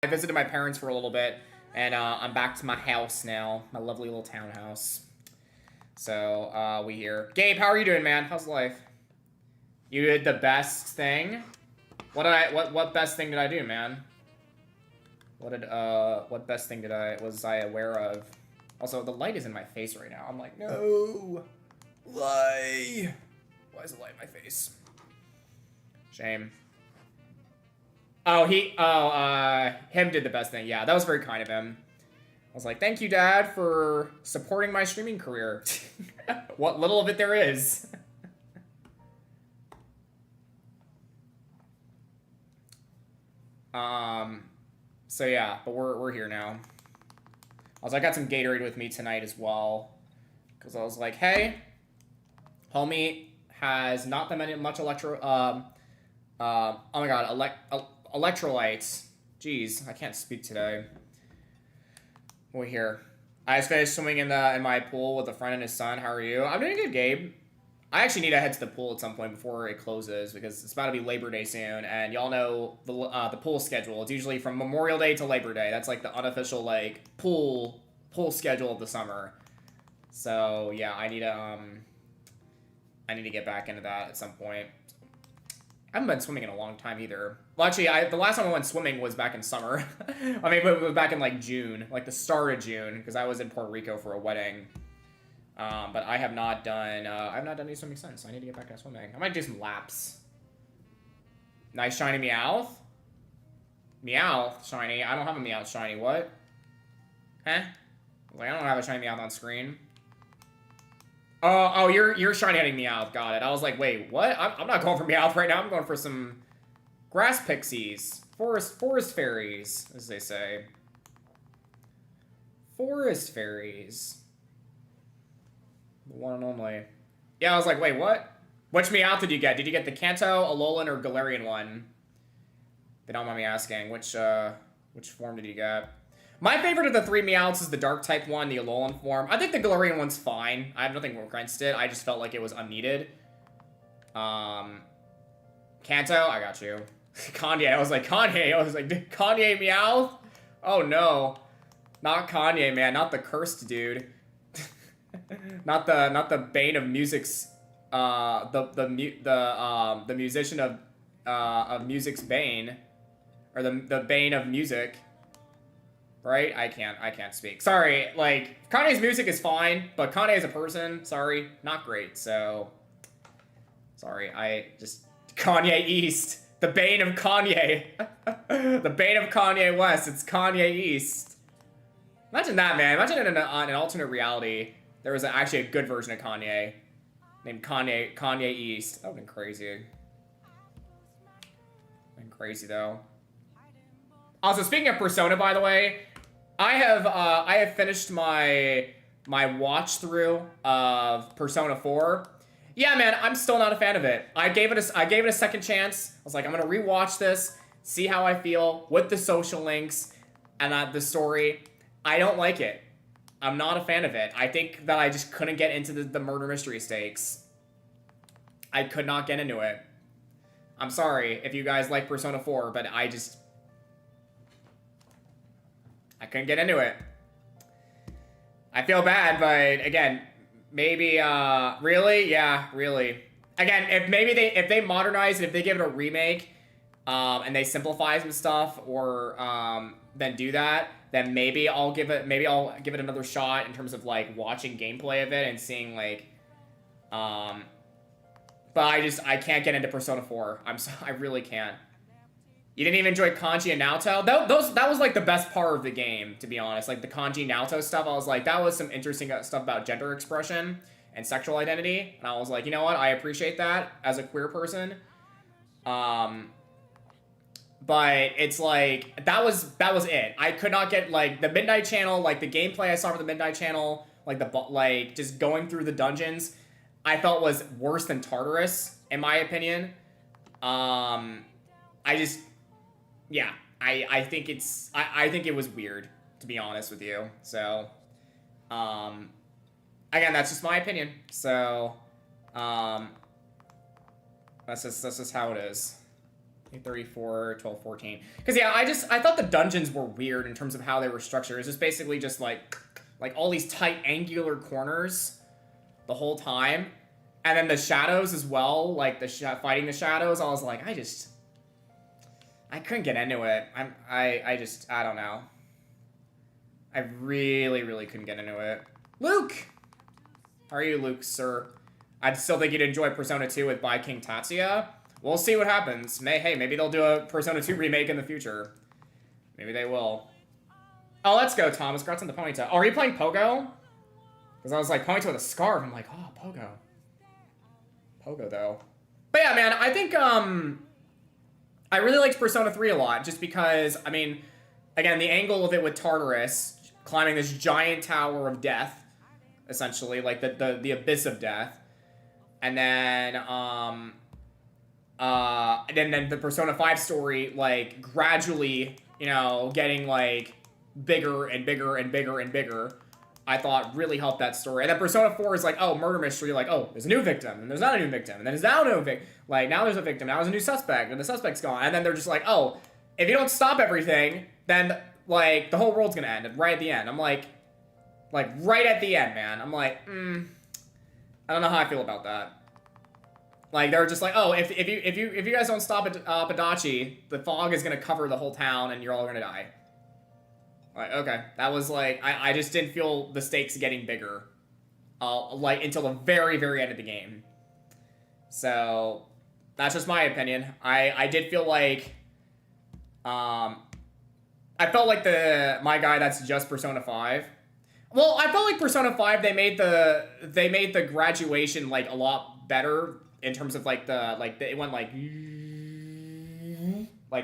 I visited my parents for a little bit, and I'm back to my house now, my lovely little townhouse. So we here. Gabe, how are you doing, man? How's life? You did the best thing. What best thing did I do, man? What best thing was I aware of? Also, the light is in my face right now. I'm like, no, light. Why is the light in my face? Shame. Oh, him did the best thing. Yeah, that was very kind of him. I was like, thank you, Dad, for supporting my streaming career. What little of it there is. So yeah, but we're here now. Also, I got some Gatorade with me tonight as well, because I was like, hey, homie has not that much oh my god, electrolytes. Jeez, I can't speak today. We're here. I just finished swimming in my pool with a friend and his son. How are you? I'm doing good, Gabe. I actually need to head to the pool at some point before it closes because it's about to be Labor Day soon, and y'all know the pool schedule. It's usually from Memorial Day to Labor Day. That's like the unofficial like pool schedule of the summer. So yeah, I need to get back into that at some point. I haven't been swimming in a long time either. Well, actually, the last time I went swimming was back in summer. I mean, it was back in like June, like the start of June, because I was in Puerto Rico for a wedding. But I have not done any swimming since. I need to get back into swimming. I might do some laps. Nice shiny Meowth. Meowth shiny. I don't have a Meowth shiny. What? Huh? Like, I don't have a shiny Meowth on screen. Oh, you're shiny hitting Meowth. Got it. I was like, wait, what? I'm not going for Meowth right now. I'm going for some grass pixies, forest fairies, as they say. Forest fairies. The one and only. Yeah, I was like, wait, what? Which Meowth did you get? Did you get the Kanto, Alolan, or Galarian one? They don't mind me asking. Which form did you get? My favorite of the three Meowths is the Dark-type one, the Alolan form. I think the Galarian one's fine. I have nothing against it. I just felt like it was unneeded. Kanto, I got you. Kanye, I was like, Kanye. I was like, Kanye Meowth? Oh, no. Not Kanye, man. Not the cursed dude. not the bane of music's the musician of music's bane, or the bane of music, right? I can't speak. Sorry. Like, Kanye's music is fine, but Kanye as a person, sorry, not great. So sorry. Kanye East, the bane of Kanye, the bane of Kanye West. It's Kanye East. Imagine that, man. Imagine in an alternate reality, there was actually a good version of Kanye named Kanye East. That would have been crazy. Been crazy, though. Also, speaking of Persona, by the way, I have finished my watch through of Persona 4. Yeah, man, I'm still not a fan of it. I gave it a second chance. I was like, I'm gonna rewatch this, see how I feel with the social links and the story. I don't like it. I'm not a fan of it. I think that I just couldn't get into the murder mystery stakes. I could not get into it. I'm sorry if you guys like Persona 4, but I couldn't get into it. I feel bad, but again, maybe, really? Yeah, really. Again, if they modernize it, if they give it a remake, and they simplify some stuff, or, then do that, then maybe I'll give it another shot in terms of, like, watching gameplay of it and seeing, like, but I can't get into Persona 4. I really can't. You didn't even enjoy Kanji and Naoto? That was, like, the best part of the game, to be honest. Like, the Kanji Naoto stuff, I was like, that was some interesting stuff about gender expression and sexual identity. And I was like, you know what? I appreciate that as a queer person. But it's like, that was it. I could not get, like, the Midnight Channel, like, the gameplay I saw for the Midnight Channel, like, just going through the dungeons, I felt was worse than Tartarus, in my opinion. Yeah, I think I think it was weird, to be honest with you. So, again, that's just my opinion. So, that's just how it is. 34, 12, 14. Because, yeah, I thought the dungeons were weird in terms of how they were structured. It's just basically just, like all these tight, angular corners the whole time. And then the shadows as well, like, fighting the shadows. I was like, I couldn't get into it. I don't know. I really, really couldn't get into it. Luke! How are you, Luke, sir? I'd still think you'd enjoy Persona 2 with By King Tatsuya. We'll see what happens. Hey, maybe they'll do a Persona 2 remake in the future. Maybe they will. Oh, let's go, Thomas. Congrats on the ponytail. Oh, are you playing Pogo? Because I was like, ponytail with a scarf. I'm like, oh, Pogo. Pogo, though. But yeah, man, I think, I really liked Persona 3 a lot, just because, I mean, again, the angle of it with Tartarus climbing this giant tower of death, essentially, like the abyss of death. And then, then the Persona 5 story, like, gradually, you know, getting, like, bigger and bigger and bigger and bigger, I thought really helped that story. And then Persona 4 is like, oh, murder mystery, like, oh, there's a new victim, and there's not a new victim, and then there's now no victim. Like, now there's a victim, now there's a new suspect, and the suspect's gone. And then they're just like, oh, if you don't stop everything, then, like, the whole world's gonna end right at the end. I'm like, right at the end, man. I'm like, I don't know how I feel about that. Like, they're just like, oh, if you guys don't stop at Adachi, the fog is gonna cover the whole town, and you're all gonna die. Like, okay, that was like, I just didn't feel the stakes getting bigger, like, until the very, very end of the game. So, that's just my opinion. I did feel like, I felt like my guy that's just Persona 5. Well, I felt like Persona 5, they made the graduation, like, a lot better in terms of, like, it went, like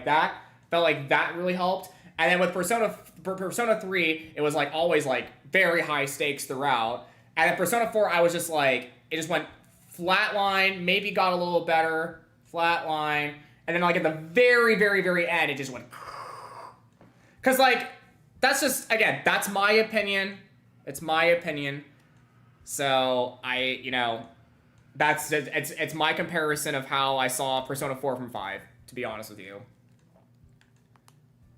that. Felt like that really helped. And then with Persona 3, it was, like, always, like, very high stakes throughout. And then Persona 4, I was just, like, it just went flatline, maybe got a little better, flatline. And then, like, at the very, very, very end, it just went... Because, like, that's just, again, that's my opinion. It's my opinion. So, you know, it's my comparison of how I saw Persona 4 from 5, to be honest with you.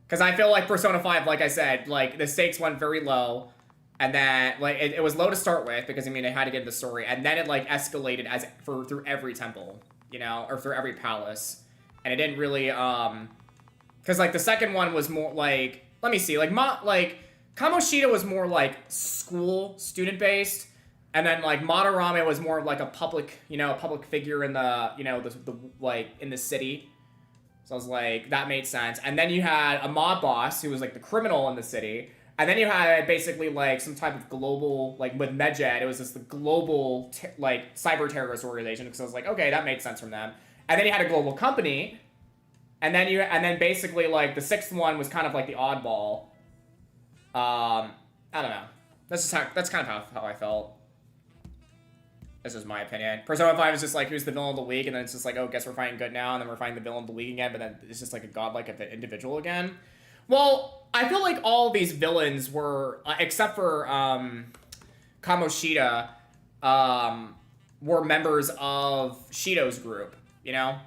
Because I feel like Persona 5, like I said, like, the stakes went very low, and then, like, it was low to start with, because, I mean, they had to get the story, and then it, like, escalated through every temple, you know, or through every palace, and it didn't really, because, like, the second one was more, like, let me see, like, Kamoshida was more, like, school, student-based, and then, like, Madarame was more like a public figure in the, you know, the like, in the city. So I was like, that made sense. And then you had a mob boss who was, like, the criminal in the city. And then you had basically, like, some type of global, like, with Medjed, it was just the global, like, cyber terrorist organization. Because I was like, okay, that made sense from them. And then you had a global company. And then basically, like, the sixth one was kind of like the oddball. I don't know. That's kind of how I felt. This is my opinion. Persona 5 is just like, who's the villain of the week? And then it's just like, oh, guess we're fighting good now. And then we're fighting the villain of the week again. But then it's just like a godlike individual again. Well, I feel like all of these villains were, except for Kamoshida, were members of Shido's group, you know?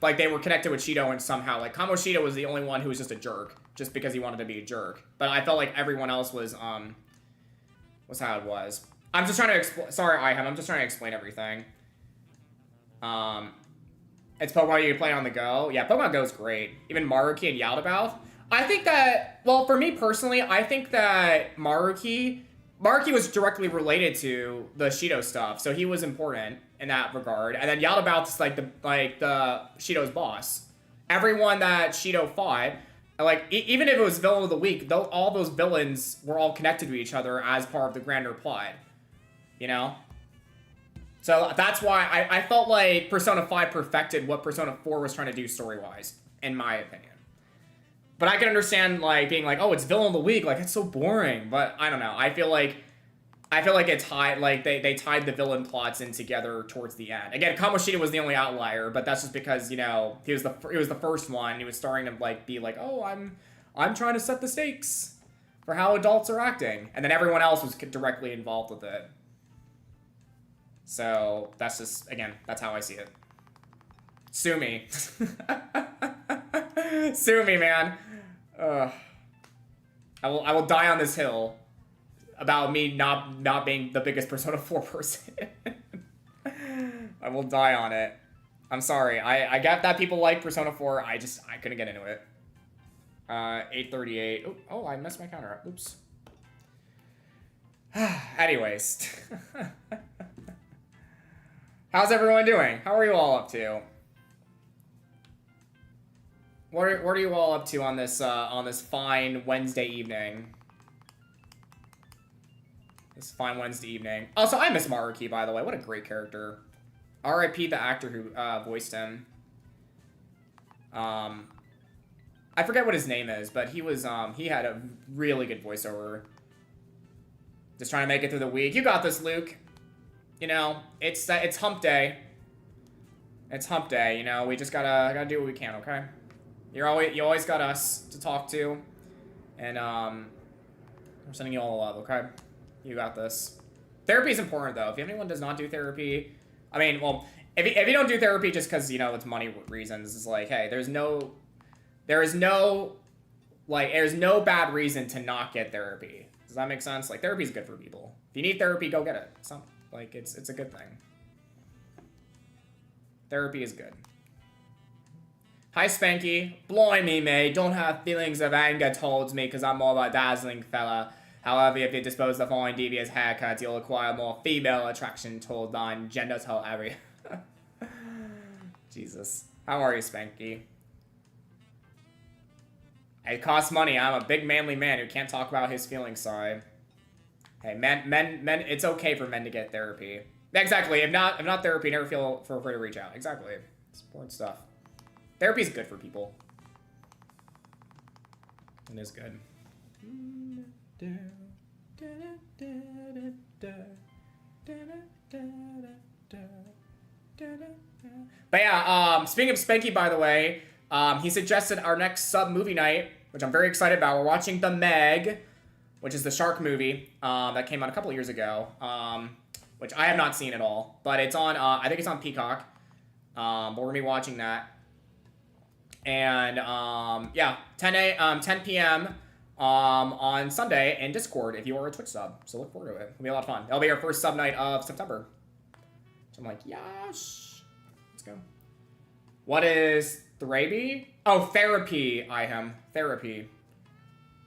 Like, they were connected with Shido and somehow, like, Kamoshida was the only one who was just a jerk. Just because he wanted to be a jerk. But I felt like everyone else was how it was. I'm just trying to explain. Sorry, I'm just trying to explain everything. It's Pokemon you play on the go. Yeah, Pokemon Go is great. Even Maruki and Yaldabaoth. I think that, well, for me personally, I think that Maruki was directly related to the Shido stuff, so he was important in that regard. And then Yaldabaoth is like the Shido's boss. Everyone that Shido fought, like, even if it was villain of the week, all those villains were all connected to each other as part of the grander plot. You know? So that's why I felt like Persona 5 perfected what Persona 4 was trying to do story-wise, in my opinion. But I can understand, like, being like, oh, it's villain of the week, like, it's so boring. But I don't know. I feel like it's they tied the villain plots in together towards the end. Again, Kamoshida was the only outlier, but that's just because, you know, he was the first one. He was starting to, like, be like, oh, I'm trying to set the stakes for how adults are acting, and then everyone else was directly involved with it. So that's just, again, that's how I see it. Sue me. Sue me, man. I will die on this hill about me not being the biggest Persona 4 person. I will die on it. I'm sorry. I get that people like Persona 4. I couldn't get into it. 838. Oh, I messed my counter up. Oops. Anyways. How's everyone doing? How are you all up to? What are you all up to on this fine Wednesday evening? This fine Wednesday evening. Also, I miss Maruki, by the way. What a great character. R.I.P. the actor who voiced him. I forget what his name is, but he had a really good voiceover. Just trying to make it through the week. You got this, Luke. You know, it's hump day. It's hump day, you know. We just gotta do what we can, okay? You always got us to talk to. And we're sending you all the love, okay? You got this. Therapy is important, though. If anyone does not do therapy, I mean, well, if you don't do therapy just because, you know, it's money reasons, it's like, hey, there's no bad reason to not get therapy. Does that make sense? Like, therapy is good for people. If you need therapy, go get it. It's a good thing. Therapy is good. Hi, Spanky. Blimey, May. Don't have feelings of anger towards me because I'm more of a dazzling fella. However, if you dispose the following devious haircuts, you'll acquire more female attraction toward thine genital area. Jesus. How are you, Spanky? It costs money. I'm a big manly man who can't talk about his feelings, sorry. Hey, men, it's okay for men to get therapy. Exactly. If not therapy, never feel free to reach out. Exactly. It's important stuff. Therapy is good for people. It is good. But yeah, speaking of Spanky, by the way, he suggested our next sub movie night, which I'm very excited about. We're watching The Meg, which is the shark movie that came out a couple years ago, which I have not seen at all. But it's on, I think it's on Peacock. But we're going to be watching that. And yeah, 10 p.m. On Sunday in Discord if you are a Twitch sub. So look forward to it. It'll be a lot of fun. It'll be our first sub night of September. So I'm like, yes. Let's go. What is therapy? Oh, therapy, Iham. Therapy.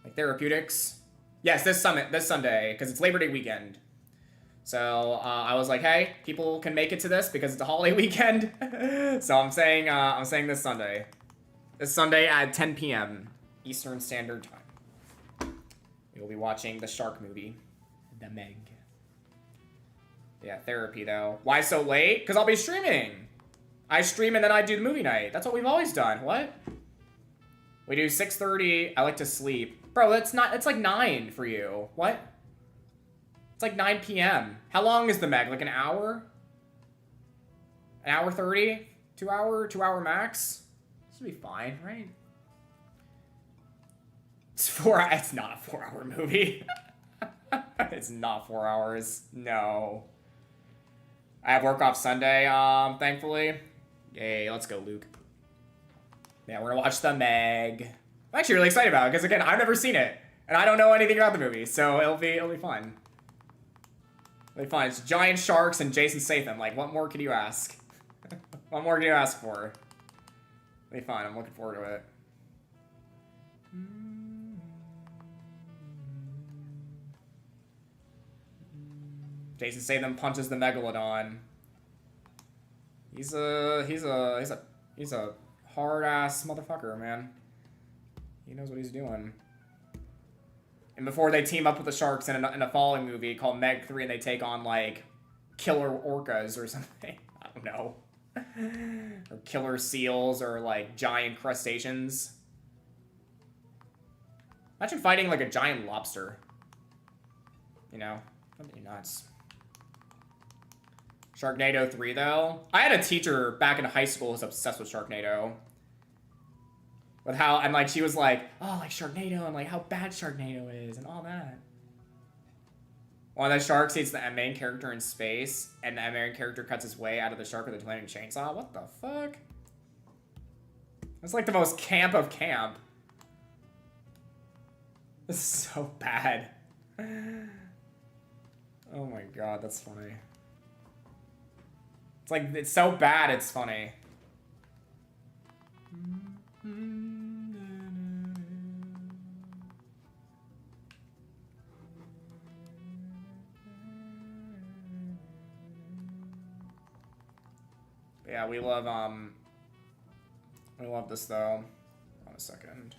Like therapeutics. Yes, this Sunday, because it's Labor Day weekend. So I was like, hey, people can make it to this because it's a holiday weekend. So I'm saying this Sunday. This Sunday at 10 p.m. Eastern Standard Time. We will be watching the shark movie, The Meg. Yeah, therapy though. Why so late? Because I'll be streaming. I stream and then I do the movie night. That's what we've always done. What? We do 6:30. I like to sleep. Bro, it's like 9 for you. What? It's like 9 p.m. How long is the Meg? Like an hour? An hour 30? 2 hour max? This will be fine, right? It's not a 4-hour movie. It's not 4 hours. No. I have work off Sunday, thankfully. Yay, let's go, Luke. Yeah, we're gonna watch The Meg. I'm actually really excited about it, because again, I've never seen it. And I don't know anything about the movie, so it'll be fun. It'll be fun. It's giant sharks and Jason Statham. Like, what more could you ask? What more can you ask for? It'll be fun. I'm looking forward to it. Jason Statham punches the Megalodon. He's a hard ass motherfucker, man. He knows what he's doing. And before they team up with the sharks in a following movie called Meg 3, and they take on like killer orcas or something. I don't know. Or killer seals or like giant crustaceans. Imagine fighting like a giant lobster. You know, that'd be nuts. Sharknado 3, though. I had a teacher back in high school who was obsessed with Sharknado. With how, and like, she was like, oh, like Sharknado, and like how bad Sharknado is, and all that. One of the sharks eats the main character in space, and the main character cuts his way out of the shark with a flaming chainsaw. What the fuck? It's like the most camp of camp. This is so bad. Oh my god, that's funny. It's like, it's so bad, it's funny. But yeah, we love this though. Hold on a second.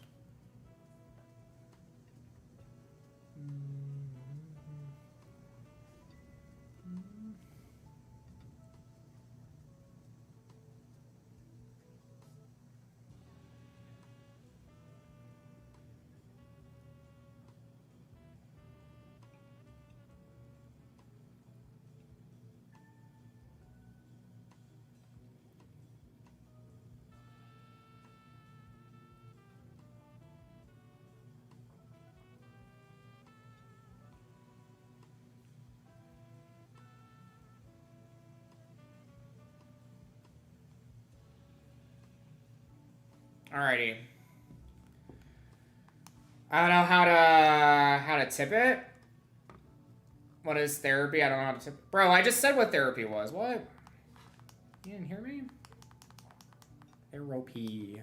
Alrighty. I don't know how to tip it. What is therapy? I don't know how to tip it. Bro, I just said what therapy was. What? You didn't hear me? Therapy.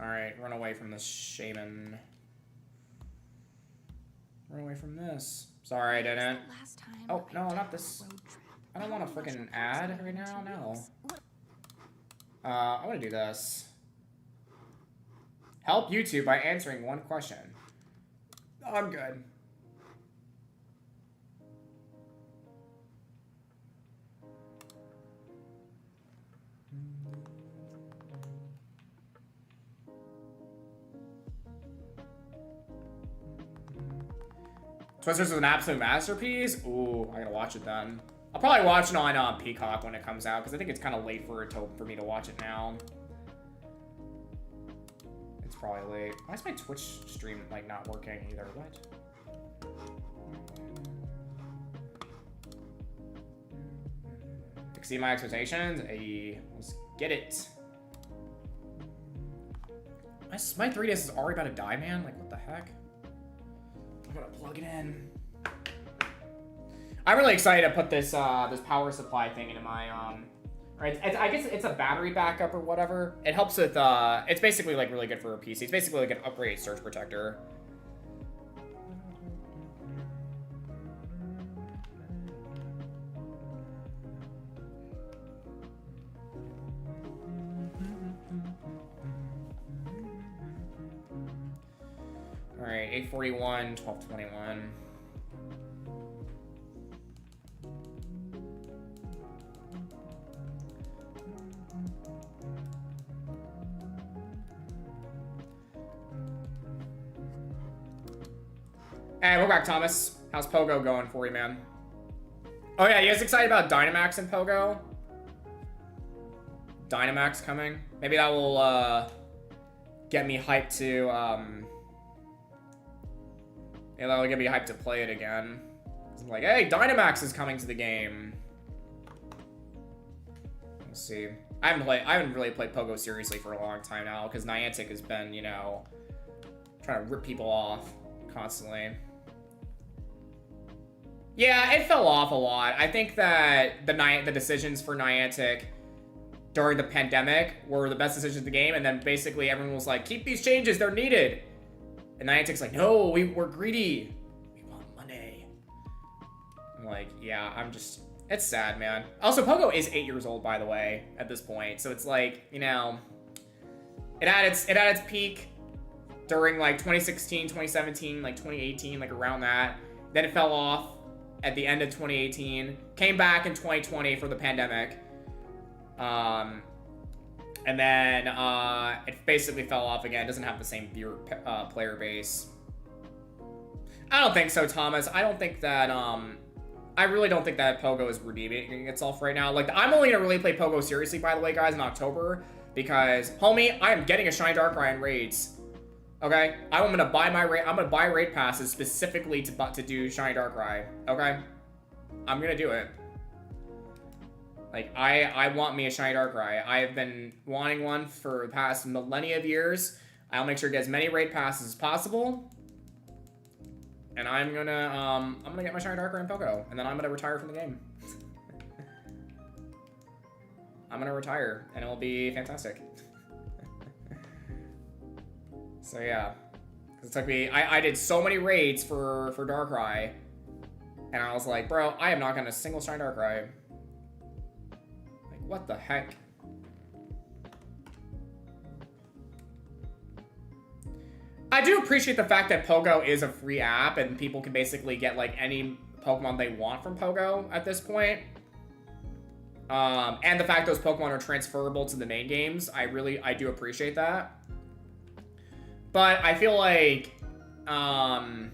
Alright, run away from this shaman. Run away from this. Sorry, I didn't. Oh, no, not this. I don't want a freaking ad right now. No. I want to do this. Help YouTube by answering one question. I'm good. Twisters is an absolute masterpiece. Ooh, I gotta watch it then. I'll probably watch it on Peacock when it comes out, because I think it's kind of late for me to watch it now. It's probably late. Why is my Twitch stream like not working either? What? Exceed my expectations. Hey, let's get it. My 3DS is already about to die, man. Like, what the heck? I'm gonna plug it in. I'm really excited to put this this power supply thing into my Right, I guess it's a battery backup or whatever. It helps with it's basically like really good for a PC. It's basically like an upgraded surge protector. All right, 841, 1221. Hey, we're back, Thomas. How's Pogo going for you, man? Oh yeah, you guys excited about Dynamax and Pogo? Dynamax coming. Maybe that will get me hyped to maybe that'll get me hyped to play it again. I'm like, hey, Dynamax is coming to the game. Let's see. I haven't really played Pogo seriously for a long time now because Niantic has been, you know, trying to rip people off constantly. Yeah, it fell off a lot. I think that the decisions for Niantic during the pandemic were the best decisions of the game, and then basically everyone was like, keep these changes, they're needed. And Niantic's like, no, we're greedy. We want money. I'm like, yeah, it's sad, man. Also, Pogo is 8 years old, by the way, at this point. So it's like, you know, it had its peak during like 2016, 2017, like 2018, like around that. Then it fell off at the end of 2018, came back in 2020 for the pandemic. And then it basically fell off again. It doesn't have the same player base. I don't think so, Thomas. I don't think that, I really don't think that Pogo is redeeming itself right now. Like, I'm only gonna really play Pogo seriously, by the way, guys, in October. Because, homie, I am getting a Shiny Darkrai in raids. Okay, I'm gonna buy I'm gonna buy raid passes specifically to do Shiny Darkrai. Okay, I'm gonna do it. Like I want me a Shiny Darkrai. I have been wanting one for the past millennia of years. I'll make sure to get as many raid passes as possible. And I'm gonna get my Shiny Darkrai in Poco, and then I'm gonna retire from the game. I'm gonna retire, and it will be fantastic. So yeah, because it took me, I did so many raids for Darkrai, and I was like, bro, I am not gonna single Shiny Darkrai. Like, what the heck? I do appreciate the fact that Pogo is a free app, and people can basically get like any Pokemon they want from Pogo at this point. And the fact those Pokemon are transferable to the main games, I do appreciate that. But I feel like, I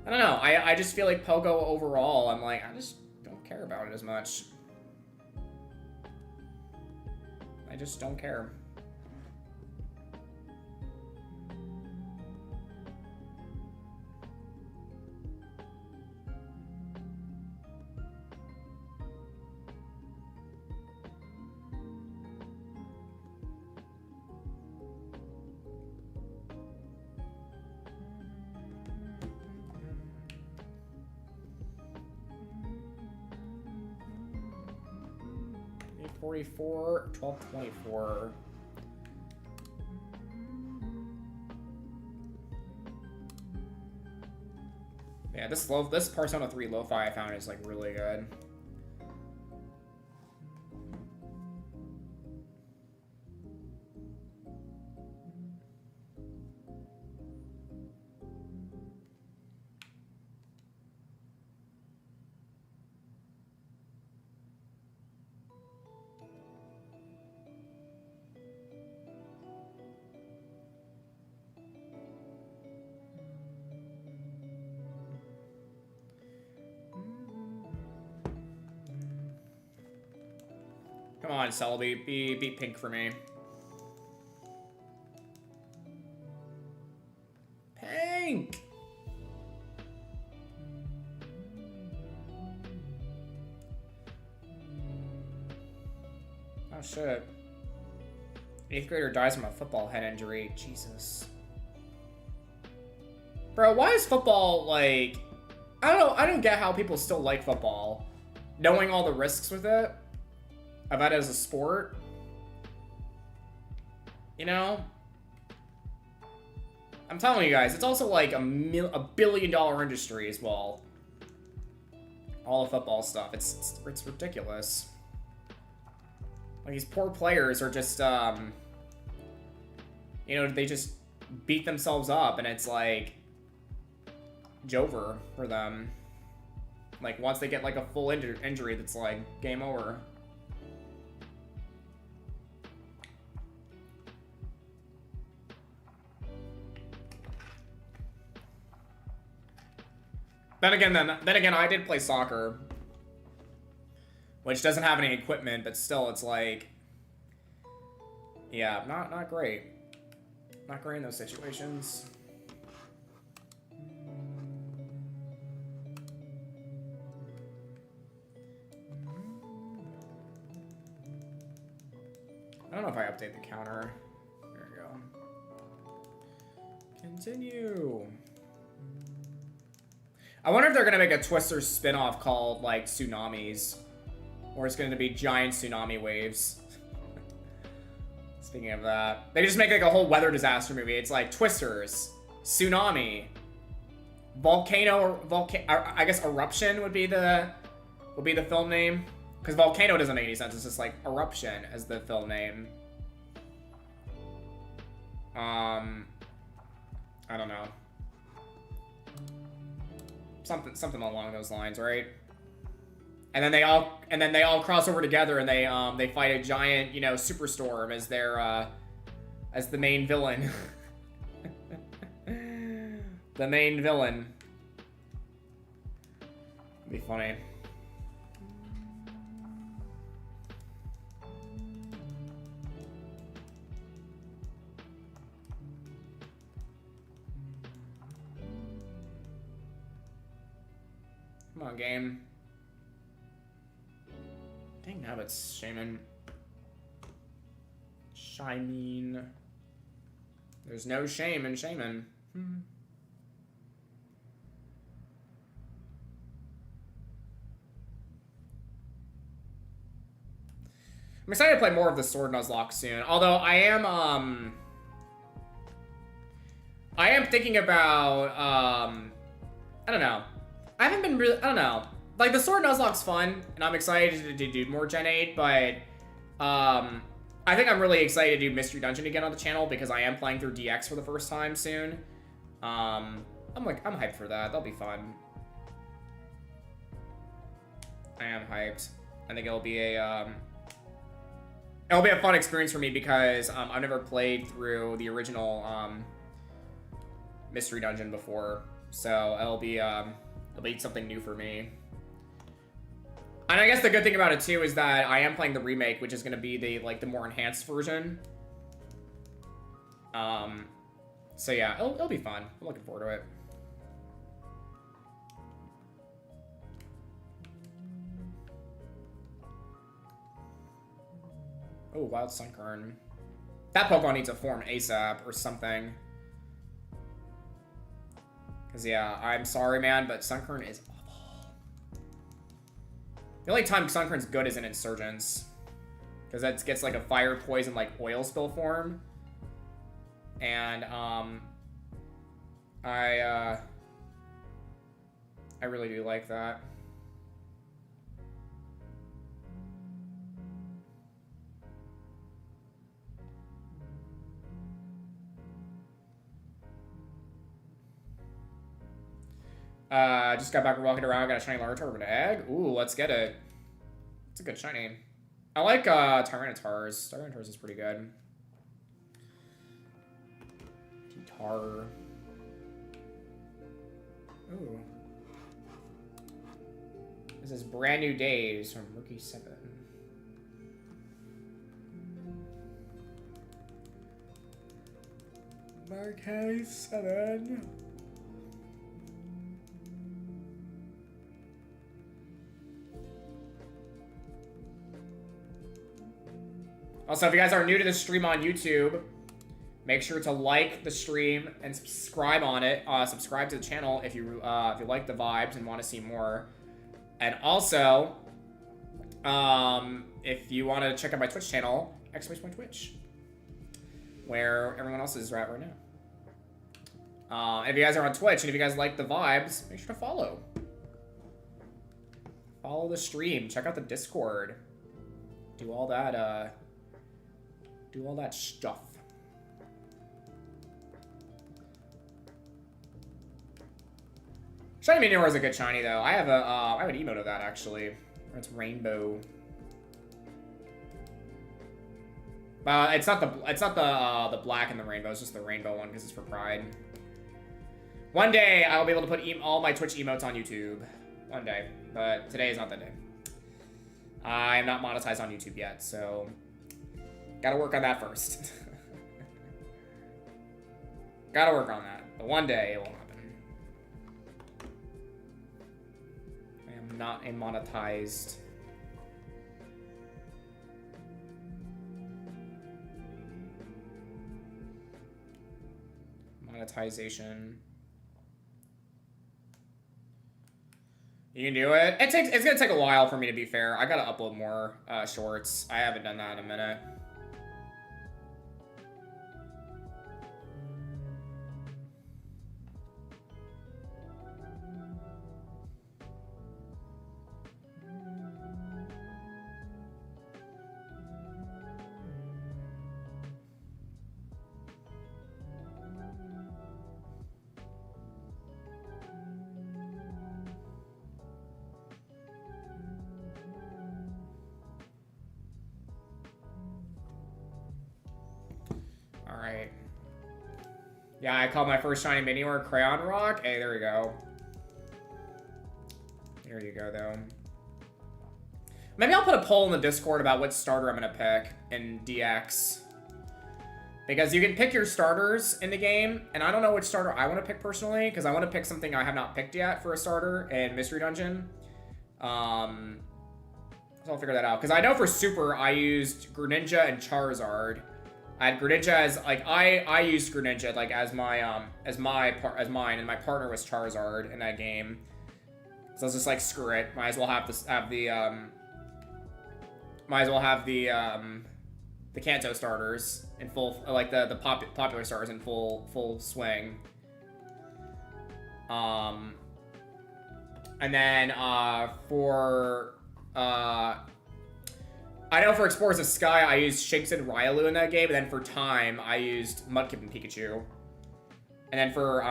don't know, I just feel like Pogo overall, I'm like, I just don't care about it as much. I just don't care. $44, $12.24. Yeah, this Persona 3 Lo-Fi I found is like really good. Come on, Celebi, be pink for me. Pink! Oh shit. 8th grader dies from a football head injury. Jesus. Bro, why is football like... I don't get how people still like football. Knowing all the risks with it. About it as a sport. You know? I'm telling you guys, it's also like a $1 billion industry as well. All the football stuff. It's ridiculous. Like, these poor players are just, you know, they just beat themselves up, and it's like, it's over for them. Like, once they get, like, a full injury, that's like, game over. Then again, I did play soccer, which doesn't have any equipment, but still, it's like, yeah, not great. Not great in those situations. I don't know if I update the counter. There we go. Continue. I wonder if they're gonna make a Twister spin-off called, like, Tsunamis. Or it's gonna be giant tsunami waves. Speaking of that. They just make, like, a whole weather disaster movie. It's like, Twisters, Tsunami, Volcano, I guess Eruption would be the film name. Because Volcano doesn't make any sense. It's just, like, Eruption as the film name. I don't know. Something along those lines, right? And then they all cross over together, and they fight a giant, you know, Superstorm as their as the main villain. The main villain. It'd be funny. Come on, game. Dang, now it's Shaman. Shimeen. There's no shame in Shaman. I'm excited to play more of the Sword Nuzlocke soon. Although I am thinking about, I don't know. I haven't been really, I don't know. Like, the Sword Nuzlocke's fun, and I'm excited to do more Gen 8, but, I think I'm really excited to do Mystery Dungeon again on the channel, because I am playing through DX for the first time soon. I'm hyped for that. That'll be fun. I am hyped. I think it'll be a fun experience for me, because, I've never played through the original, Mystery Dungeon before, so it'll be something new for me. And I guess the good thing about it too is that I am playing the remake, which is going to be the more enhanced version. So yeah, it'll be fun. I'm looking forward to it. Oh, Wild Sunkern. That Pokemon needs a form ASAP or something. Because, yeah, I'm sorry, man, but Sunkern is awful. The only time Sunkern's good is in Insurgents. Because that gets, like, a fire, poison, like, oil spill form. And, I really do like that. Just got back from walking around, got a shiny Larvitar with an egg. Ooh, let's get it. It's a good shiny. I like, Tyranitar's. Tyranitar's is pretty good. Guitar. Ooh. This is Brand New Days from Rookie 7. Marquez 7. Also, if you guys are new to the stream on YouTube, make sure to like the stream and subscribe on it. Subscribe to the channel if you like the vibes and want to see more. And also, if you want to check out my Twitch channel, !Twitch, where everyone else is right now. If you guys are on Twitch and if you guys like the vibes, make sure to follow. Follow the stream. Check out the Discord. Do all that. Do all that stuff. Shiny Minior is a good shiny though. I have an emote of that actually. It's rainbow. It's not the black and the rainbow. It's just the rainbow one because it's for Pride. One day I'll be able to put all my Twitch emotes on YouTube. One day, but today is not that day. I am not monetized on YouTube yet, so. Gotta work on that first. Gotta work on that. But one day it will happen. I am not a monetized. Monetization. You can do it. It's gonna take a while for me, to be fair. I gotta upload more shorts. I haven't done that in a minute. Yeah, I called my first shiny Minior Crayon Rock. Hey, there we go. There you go, though. Maybe I'll put a poll in the Discord about what starter I'm going to pick in DX. Because you can pick your starters in the game, and I don't know which starter I want to pick personally, because I want to pick something I have not picked yet for a starter in Mystery Dungeon. So I'll figure that out. Because I know for Super, I used Greninja and Charizard. I had Greninja as, like, I used Greninja, like, as mine, and my partner was Charizard in that game. So I was just like, screw it. Might as well have the Kanto starters in full, like the popular stars in full swing. And then for I know for Explorers of Sky I used Shinx and Railu in that game, and then for Time I used Mudkip and Pikachu. And then for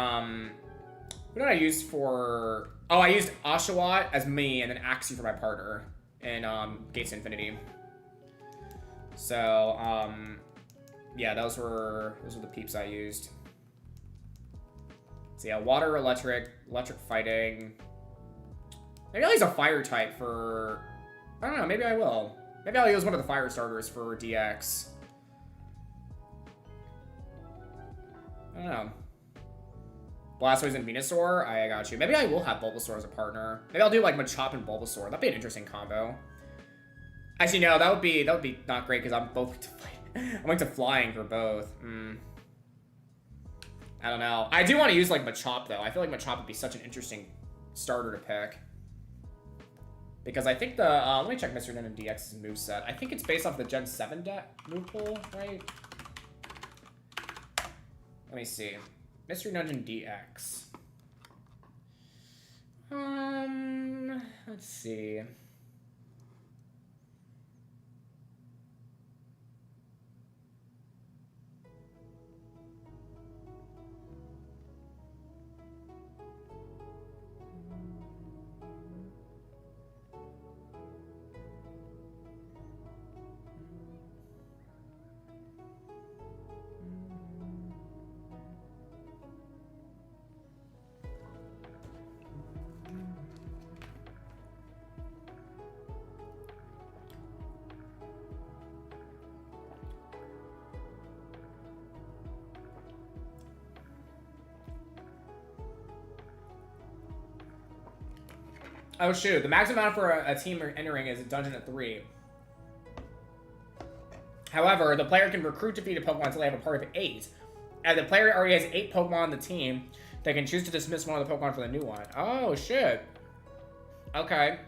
what did I use for? Oh, I used Oshawott as me, and then Axie for my partner in Gates to Infinity. So, yeah, those were the peeps I used. So yeah, water, electric fighting. Maybe I'll use a fire type for, I don't know, maybe I will. Maybe I'll use one of the fire starters for DX. I don't know. Blastoise and Venusaur, I got you. Maybe I will have Bulbasaur as a partner. Maybe I'll do like Machop and Bulbasaur. That'd be an interesting combo. Actually, no, that would be not great because I'm like to flying for both. I don't know. I do want to use like Machop though. I feel like Machop would be such an interesting starter to pick. Because I think the let me check Mr. Dungeon DX's moveset. I think it's based off the Gen 7 move pool, right? Let me see. Mystery Dungeon DX. Let's see. Oh shoot, the maximum amount for a team entering is a dungeon at 3. However, the player can recruit defeated Pokemon until they have a party of 8. And the player already has 8 Pokemon on the team, they can choose to dismiss one of the Pokemon for the new one. Oh shit. Okay.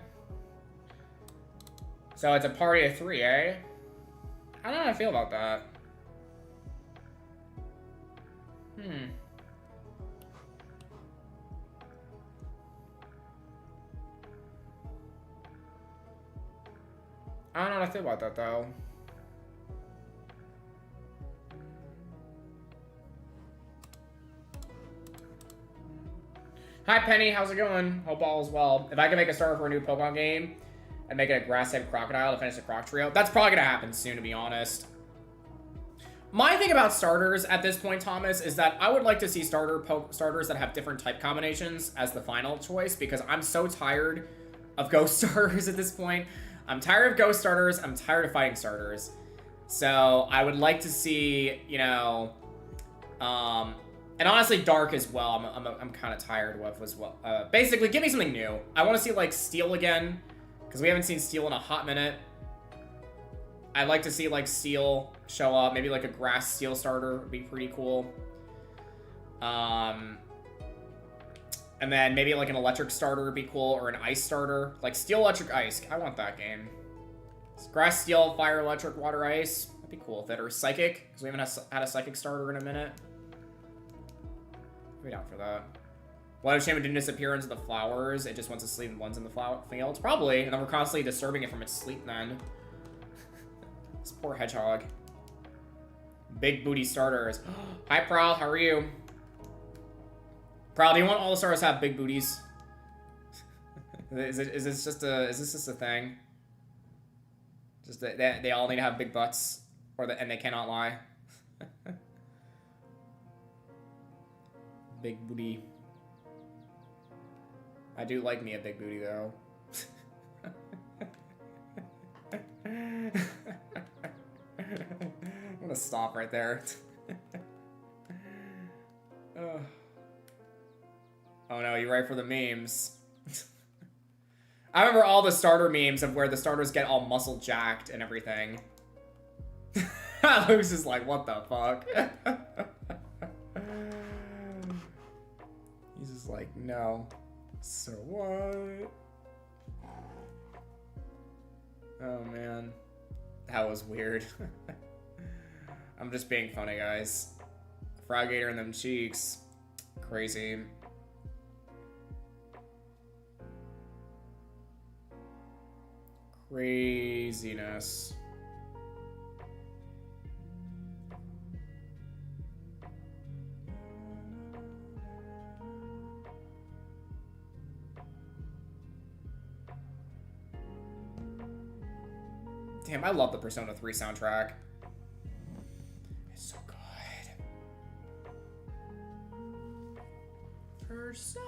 So it's a party of 3, eh? I don't know how I feel about that. I don't know how I feel about that, though. Hi, Penny. How's it going? Hope all is well. If I can make a starter for a new Pokemon game and make it a grass-type Crocodile to finish the Croc Trio, that's probably going to happen soon, to be honest. My thing about starters at this point, Thomas, is that I would like to see starters that have different type combinations as the final choice, because I'm so tired of ghost starters at this point. I'm tired of ghost starters. I'm tired of fighting starters. So I would like to see, you know, and honestly, dark as well. I'm kind of tired of as well. Basically, give me something new. I want to see like Steel again, because we haven't seen Steel in a hot minute. I'd like to see like Steel show up. Maybe like a grass Steel starter would be pretty cool. And then maybe like an electric starter would be cool, or an ice starter. Like Steel, Electric, Ice. I want that game. Grass, Steel, Fire, Electric, Water, Ice. That'd be cool if that. Or Psychic, because we haven't had a Psychic starter in a minute. I'd be down for that. What if Shaman didn't disappear into the flowers? It just wants to sleep once in the flower fields? Probably. And then we're constantly disturbing it from its sleep then. This poor hedgehog. Big booty starters. Hi, Prowl. How are you? Prowl, do you want all the stars to have big booties? Is this just a thing? Just that they all need to have big butts, and they cannot lie. Big booty. I do like me a big booty though. I'm gonna stop right there. know, you write for the memes. I remember all the starter memes of where the starters get all muscle jacked and everything. Luke's is like, what the fuck? He's just like, no. So what? Oh man. That was weird. I'm just being funny, guys. Froggator in them cheeks. Crazy. Craziness. Damn, I love the Persona 3 soundtrack. It's so good. Persona.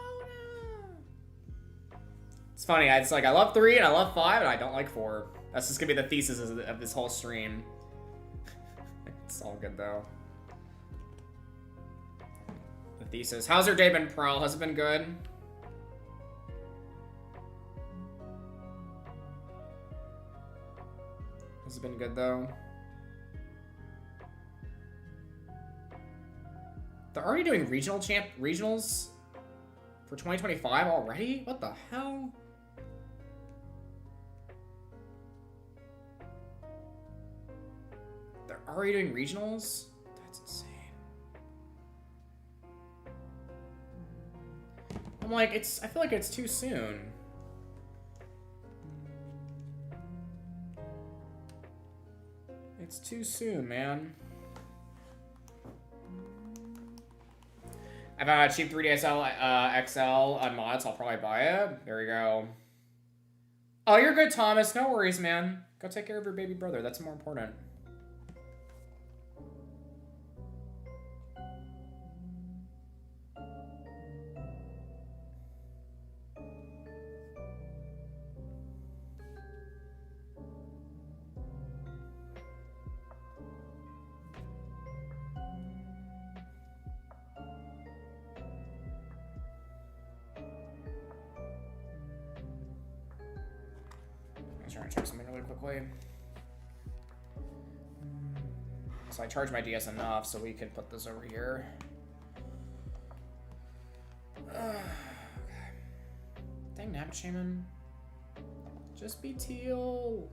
It's funny, it's like I love 3 and I love 5 and I don't like 4. That's just gonna be the thesis of this whole stream. It's all good though. The thesis. How's your day been, Prowl? Has it been good? Has it been good though? They're already doing regionals for 2025 already? What the hell? They're already doing regionals? That's insane. I'm like, I feel like it's too soon. It's too soon, man. I've had a cheap 3DSL XL on mods. I'll probably buy it. There we go. Oh, you're good, Thomas. No worries, man. Go take care of your baby brother. That's more important. Trying to check something really quickly. So I charged my DS enough so we can put this over here. Okay. Dang, Nab Shaman. Just be teal.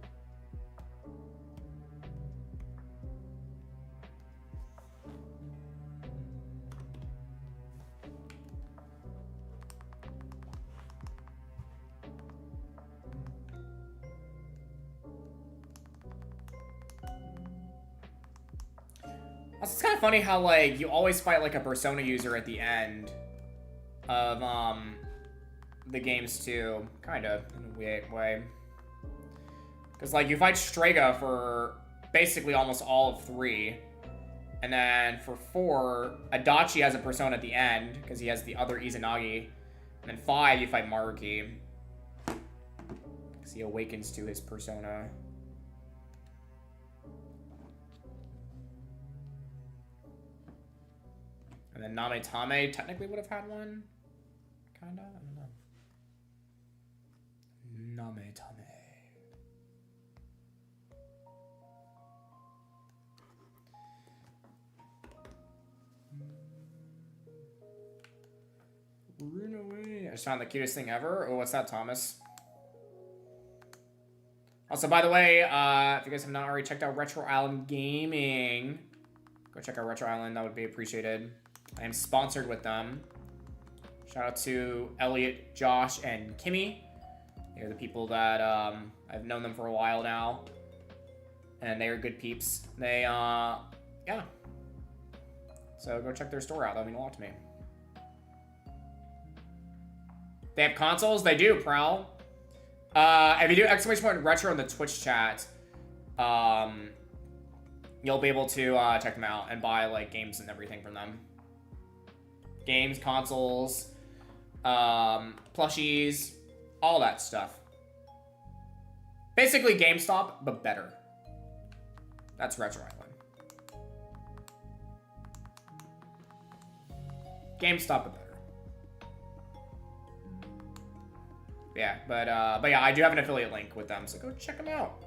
It's kind of funny how, like, you always fight, like, a Persona user at the end of, the games, too. Kind of, in a weird way. Because, like, you fight Strega for basically almost all of 3. And then for 4, Adachi has a Persona at the end, because he has the other Izanagi. And then 5, you fight Maruki. Because he awakens to his Persona. And then Nametame technically would have had one. Kinda? I don't know. Nametame. Run away. I just found the cutest thing ever. Oh, what's that, Thomas? Also, by the way, if you guys have not already checked out Retro Island Gaming, go check out Retro Island. That would be appreciated. I am sponsored with them. Shout out to Elliot, Josh, and Kimmy. They're the people that I've known them for a while now. And they are good peeps. They, yeah. So go check their store out. That would mean a lot to me. They have consoles? They do, Prowl. If you do exclamation retro in the Twitch chat, you'll be able to check them out and buy like games and everything from them. Games, consoles, plushies, all that stuff. Basically GameStop, but better. That's Retro Island. GameStop, but better. Yeah, but yeah, I do have an affiliate link with them, so go check them out.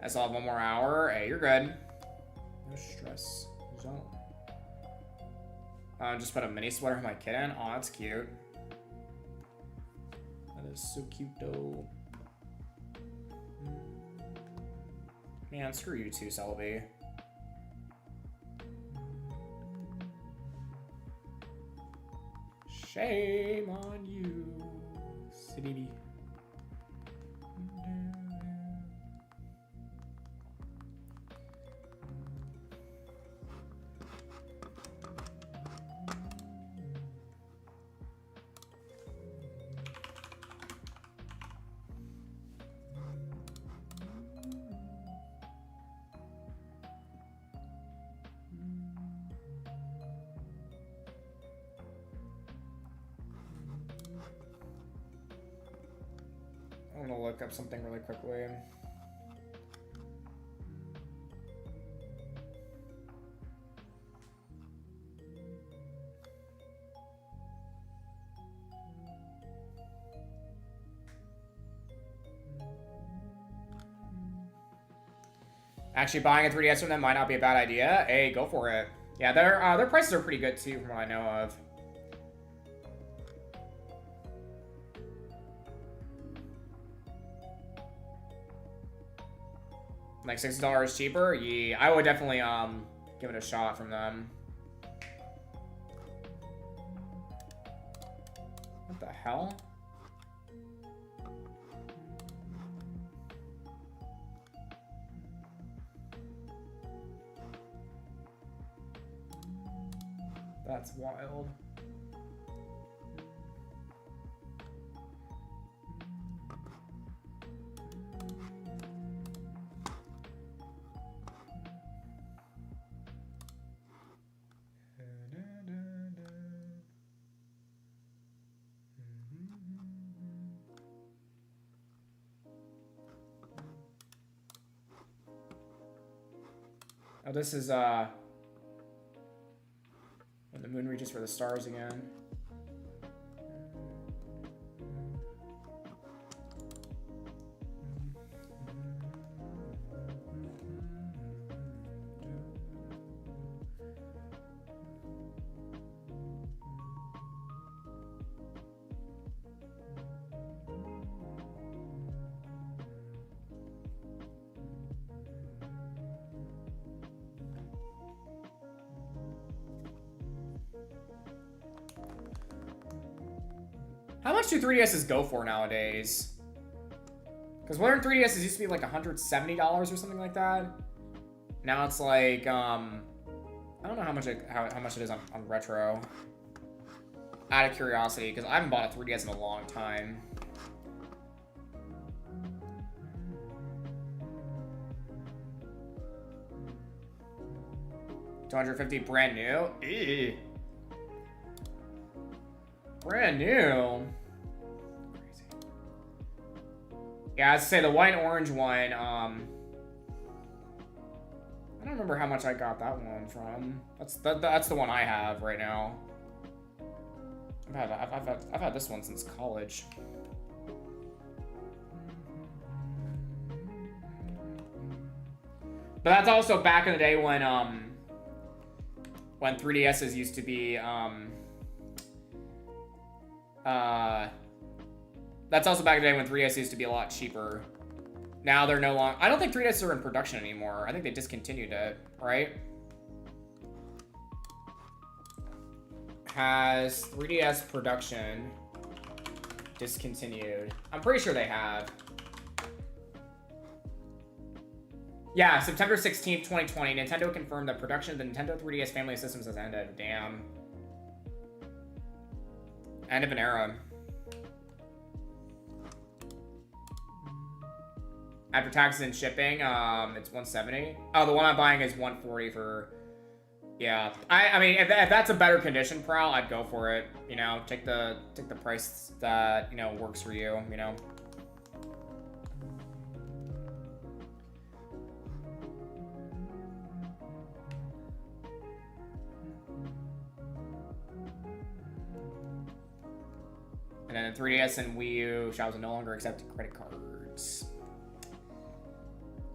I still have 1 more hour. Hey, you're good. No stress zone. Just put a mini sweater for my kitten. Oh, that's cute. That is so cute, though. Man, screw you too, Selby. Shame on you, City. I'm gonna look up something really quickly. Actually, buying a 3DS from them might not be a bad idea. Hey, go for it. Yeah, their prices are pretty good too, from what I know of. Like $6 cheaper? Yeah, I would definitely give it a shot from them. What the hell? That's wild. Oh, this is when the moon reaches for the stars again. How much do 3DSs go for nowadays? Because modern 3DSs used to be like $170 or something like that. Now it's like, I don't know how much it is on retro. Out of curiosity, because I haven't bought a 3DS in a long time. $250 brand new? Ew. Brand new. Crazy. Yeah, I'd say the white and orange one, I don't remember how much I got that one from. That's the one I have right now. I've had this one since college. But that's also back in the day when 3DSs used to be that's also back in the day when 3DS used to be a lot cheaper. Now they're no longer... I don't think 3DS are in production anymore. I think they discontinued it, right? Has 3DS production discontinued? I'm pretty sure they have. Yeah, September 16th, 2020, Nintendo confirmed that production of the Nintendo 3DS family of systems has ended. Damn. End of an era. After taxes and shipping, it's $170. Oh, the one I'm buying is $140 for... Yeah. I mean, if that's a better condition, Prowl, I'd go for it. You know, take the price that, you know, works for you, you know? And then 3DS and Wii U, Xiaomi no longer accept credit cards.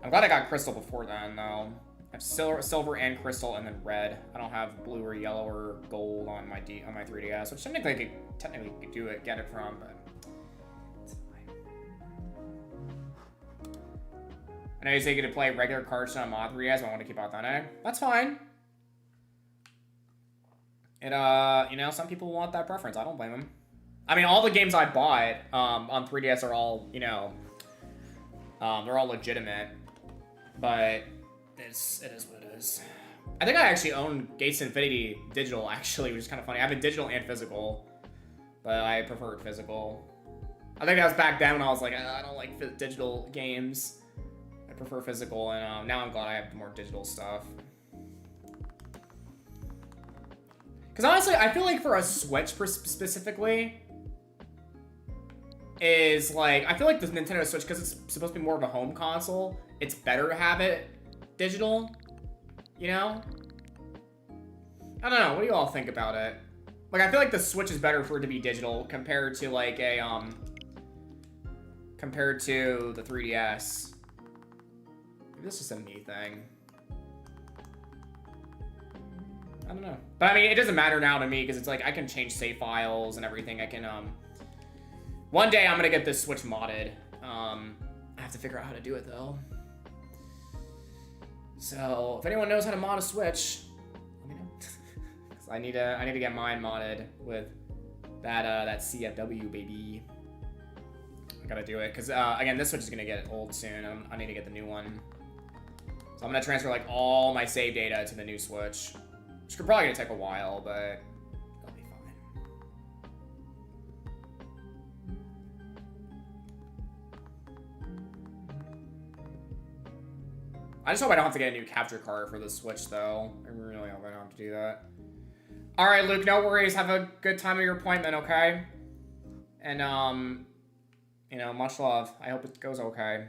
I'm glad I got Crystal before then, though. I have silver and Crystal, and then red. I don't have blue or yellow or gold on my 3DS, which technically could get it from, but it's fine. I know you say you get to play regular cards on my 3DS, but I want to keep out that egg. That's fine. And you know, some people want that preference. I don't blame them. I mean, all the games I bought on 3DS are all, you know, they're all legitimate, but it is what it is. I think I actually own Gates Infinity digital, actually, which is kind of funny. I have it digital and physical, but I preferred physical. I think that was back then when I was like, I don't like digital games. I prefer physical, and now I'm glad I have more digital stuff. Because honestly, I feel like for a Switch specifically, is like, I feel like the Nintendo Switch, because it's supposed to be more of a home console, it's better to have it digital, you know? I don't know, what do you all think about it? Like, I feel like the Switch is better for it to be digital compared to like a, compared to the 3DS. Maybe this is a me thing. I don't know. But I mean, it doesn't matter now to me, because it's like, I can change save files and everything. I can, one day I'm gonna get this Switch modded. I have to figure out how to do it though. So if anyone knows how to mod a Switch, let me know. Cause I need to get mine modded with that CFW baby. I gotta do it because again, this Switch is gonna get old soon. I need to get the new one. So I'm gonna transfer like all my save data to the new Switch, which could probably gonna take a while, but it'll be fine. I just hope I don't have to get a new capture card for the Switch, though. I really hope I don't have to do that. All right, Luke, no worries. Have a good time at your appointment, okay? And, you know, much love. I hope it goes okay.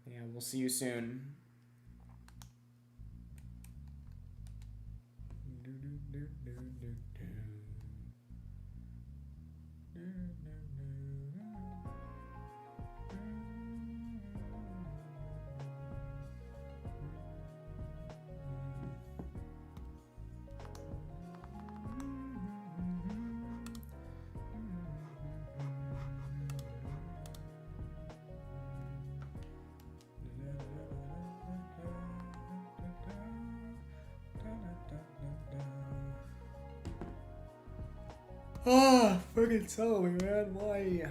Yeah, we'll see you soon. Oh, fucking tell me, man. Why?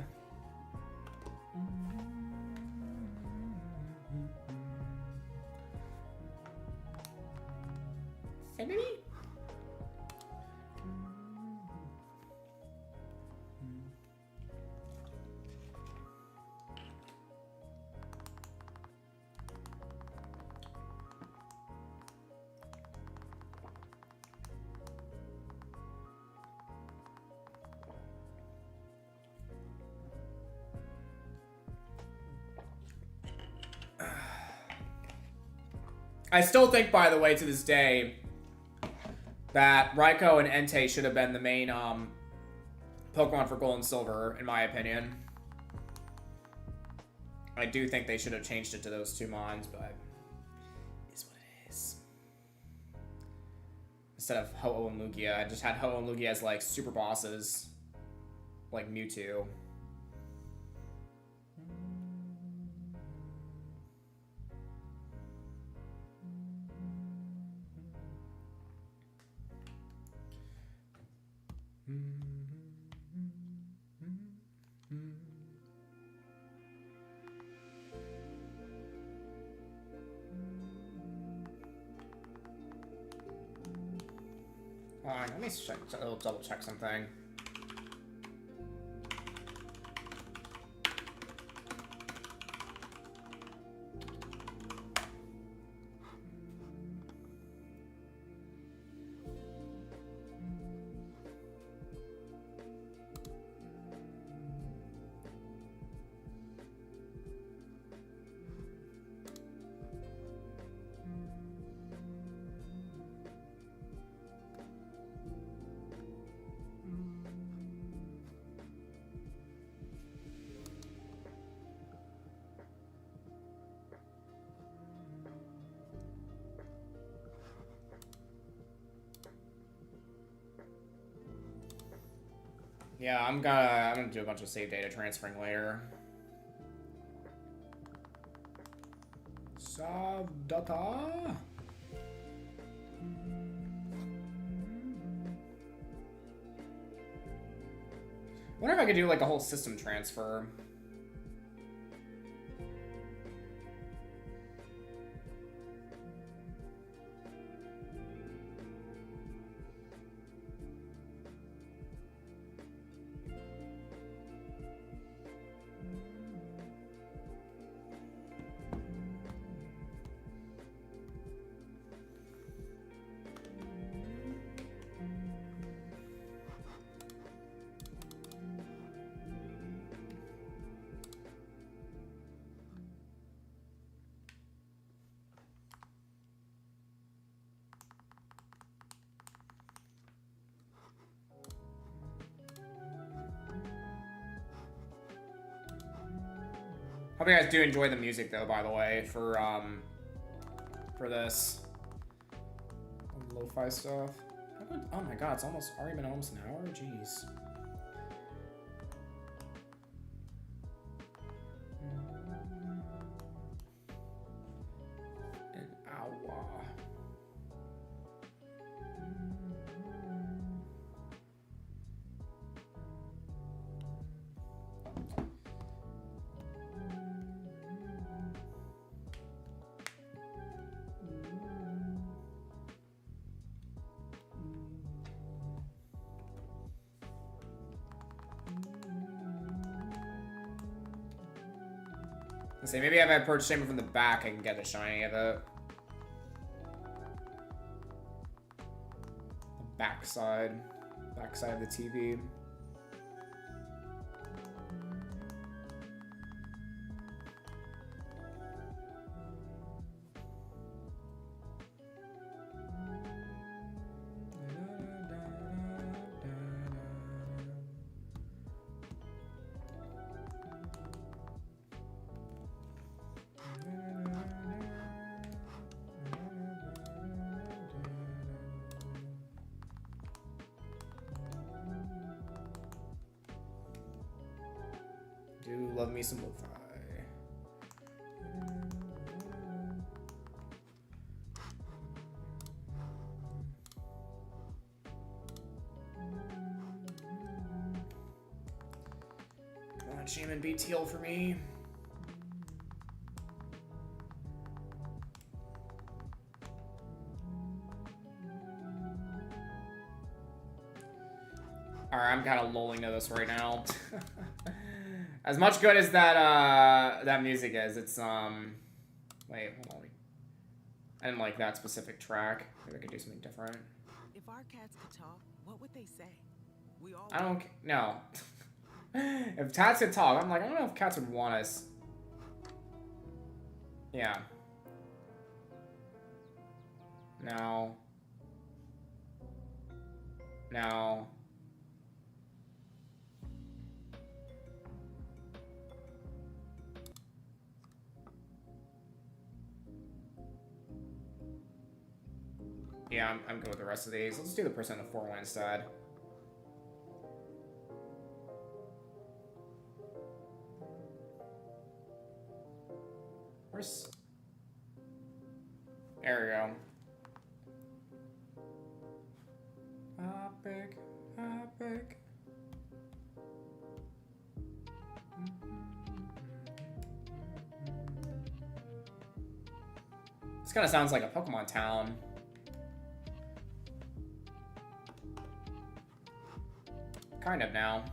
Hey, baby. I still think, by the way, to this day, that Raikou and Entei should have been the main Pokemon for Gold and Silver, in my opinion. I do think they should have changed it to those two mons, but it is what it is. Instead of Ho-Oh and Lugia, I just had Ho-Oh and Lugia as like super bosses, like Mewtwo. Let me double check something. Yeah, I'm gonna do a bunch of save data transferring later. Save data. Wonder if I could do like a whole system transfer. Hope you guys do enjoy the music though, by the way, for this. Lo-fi stuff. Oh my god, it's already been almost an hour? Jeez. An hour. Let's see, maybe if I approach Chamber from the back, I can get a shiny of it. The backside of the TV. Do love me some lo-fi. Come on, Shaman, be teal for me. Alright, I'm kind of lulling to this right now. As much good as that music is, it's wait, hold on. I didn't like that specific track. Maybe I could do something different. If our cats could talk, what would they say? We all I don't no. If cats could talk, I'm like, I don't know if cats would want us. Yeah. No. No. Yeah, I'm good with the rest of these. Let's do the Persona 4 one instead. Where's... There we go. Epic, epic. This kind of sounds like a Pokemon town. Kind of now.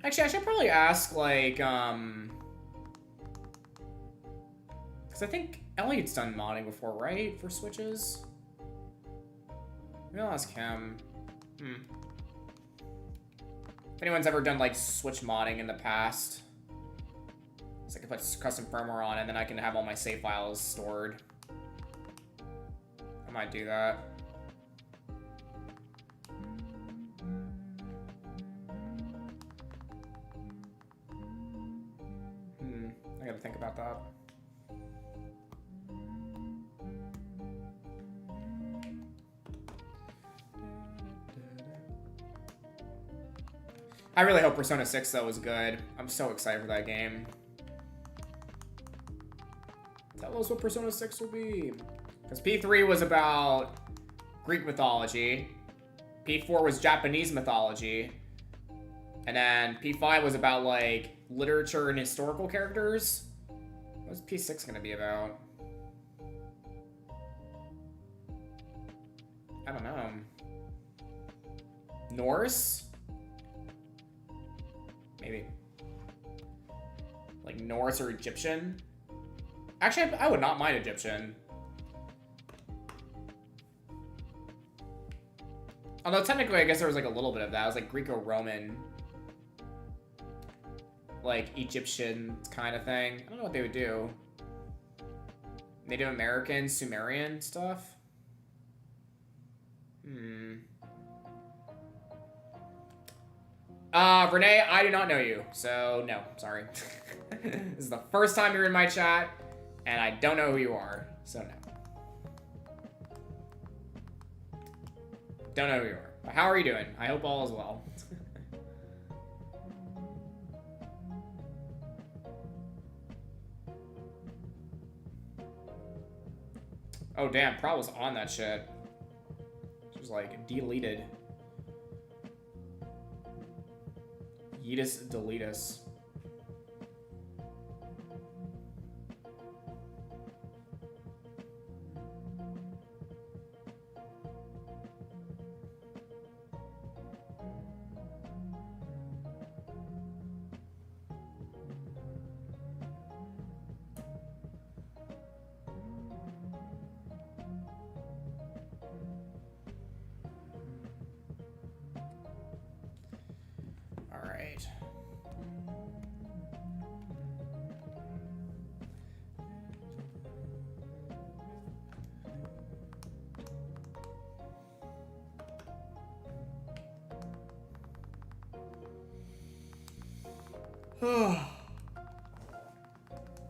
Actually, I should probably ask, like, because I think Elliot's done modding before, right? For Switches? Maybe I'll ask him. If anyone's ever done, like, Switch modding in the past. So I can put custom firmware on, and then I can have all my save files stored. I might do that. I gotta think about that. I really hope Persona 6 though is good. I'm so excited for that game. Tell us what Persona 6 will be. Because P3 was about Greek mythology. P4 was Japanese mythology. And then P5 was about, like, literature and historical characters. What's P6 gonna be about? I don't know. Norse? Maybe. Like Norse or Egyptian? Actually, I would not mind Egyptian. Although technically, I guess there was like a little bit of that. It was like Greco-Roman, like Egyptian kind of thing. I don't know what they would do. Native American, Sumerian stuff? Renee, I do not know you, so no, sorry. This is the first time you're in my chat, and I don't know who you are, so no. Don't know who you are. But how are you doing? I hope all is well. Oh damn, Prowl was on that shit. She was like deleted. Yeetus deletus.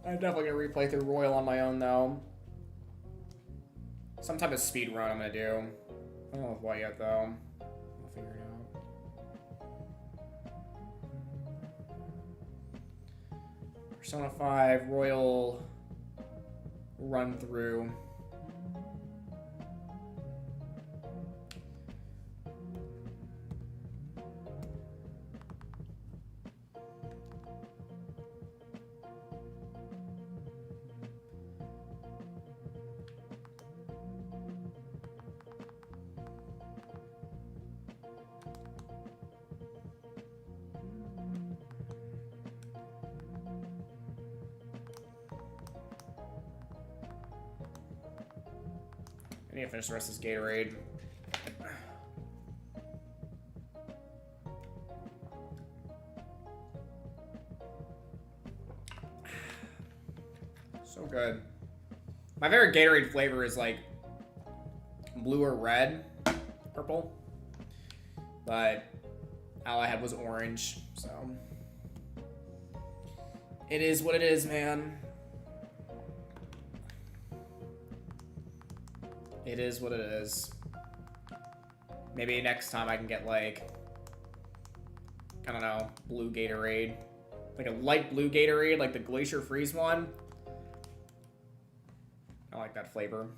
I'm definitely gonna replay through Royal on my own though. Some type of speed run I'm gonna do. I don't know what yet though. I'll figure it out. Persona 5 Royal run through. I need to finish the rest of this Gatorade. So good. My favorite Gatorade flavor is like blue or red, purple. But all I had was orange, so it is what it is, man. It is what it is. Maybe next time I can get like, I don't know, blue Gatorade. Like a light blue Gatorade, like the Glacier Freeze one. I like that flavor.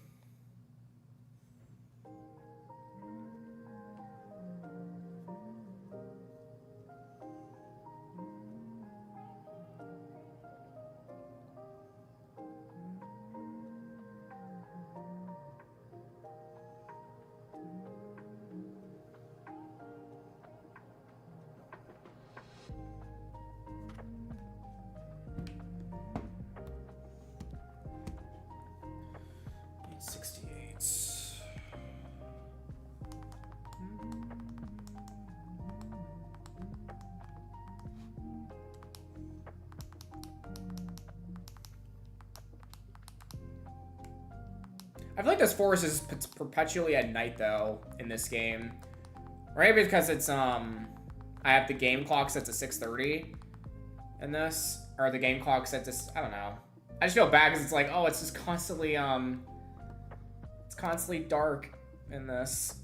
I feel like this forest is perpetually at night though in this game. Or maybe because it's I have the game clock set to 6:30 in this, or the game clock set to, I don't know. I just feel bad because it's like, oh, it's just constantly it's constantly dark in this.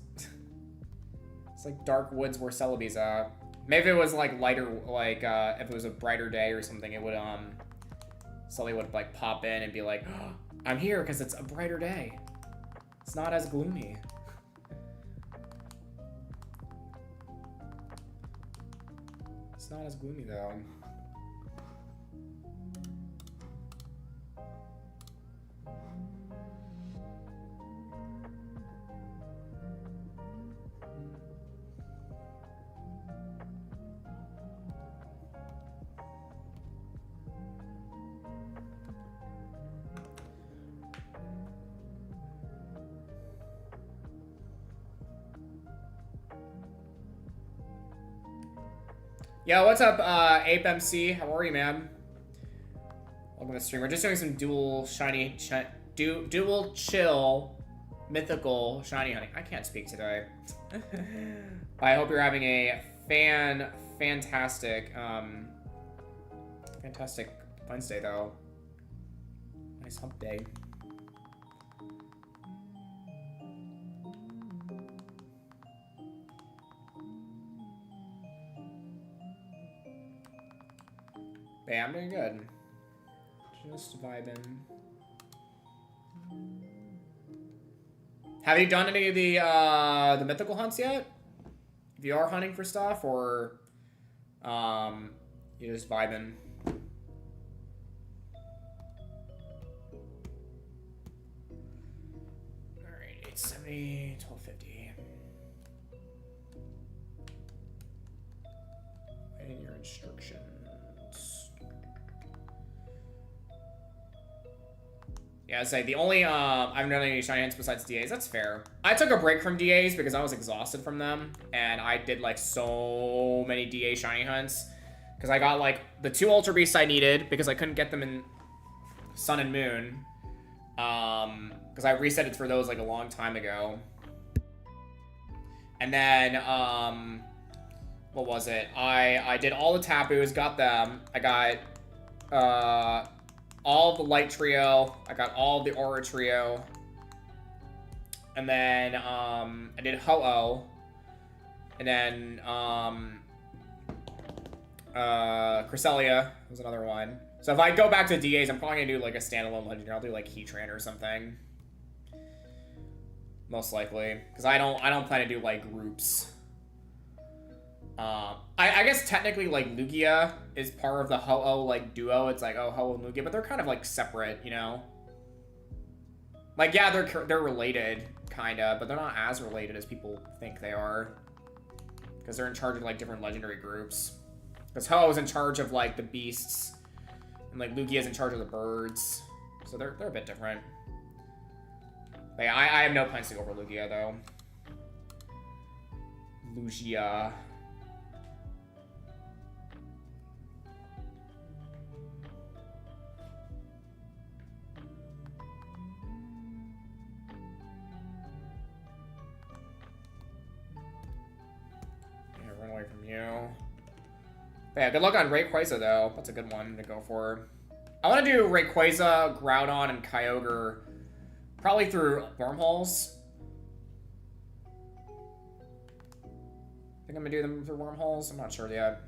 It's like dark woods where Celebi's at. Maybe if it was like lighter, like if it was a brighter day or something, it would Sully would like pop in and be like, oh, I'm here because it's a brighter day. It's not as gloomy. It's not as gloomy though. Yo, what's up, Ape MC? How are you, man? Welcome to the stream. We're just doing some dual dual chill mythical shiny hunting. I can't speak today. I hope you're having a fantastic Wednesday though. Nice hump day. Yeah, I'm doing good. Just vibing. Have you done any of the mythical hunts yet? If you are hunting for stuff, or you're just vibing. Alright, 870, 1250. And your instructions. Yeah, I'd say the only, I haven't done any shiny hunts besides DAs. That's fair. I took a break from DAs because I was exhausted from them. And I did, like, so many DA shiny hunts. Because I got, like, the 2 Ultra Beasts I needed because I couldn't get them in Sun and Moon. Because I reset it for those, like, a long time ago. And then, what was it? I did all the Tapus, got them. I got, all the Light Trio. I got all the Aura Trio. And then, I did Ho-Oh. And then, Cresselia was another one. So if I go back to DAs, I'm probably gonna do, like, a standalone Legendary. I'll do, like, Heatran or something. Most likely. Because I don't plan to do, like, groups. I guess technically, like, Lugia is part of the Ho-Oh, like, duo. It's like, oh, Ho-Oh and Lugia, but they're kind of, like, separate, you know? Like, yeah, they're related, kind of, but they're not as related as people think they are. Because they're in charge of, like, different legendary groups. Because Ho-Oh's in charge of, like, the beasts, and, like, Lugia's in charge of the birds. So they're a bit different. But yeah, I have no plans to go over Lugia, though. Lugia. Run away from you. But yeah, good luck on Rayquaza, though. That's a good one to go for. I want to do Rayquaza, Groudon, and Kyogre probably through wormholes. I think I'm going to do them through wormholes. I'm not sure yet.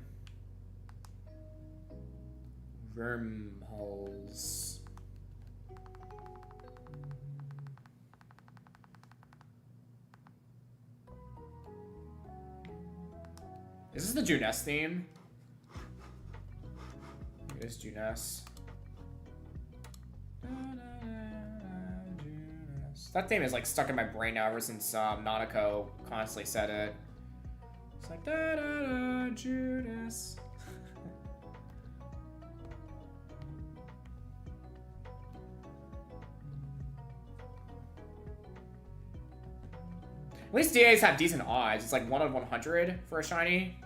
Wormholes. Is this the Junes theme? It is Junes. That theme is like stuck in my brain now ever since Nanako constantly said it. It's like da da da Junes. At least DAs have decent odds. It's like 1 of 100 for a shiny,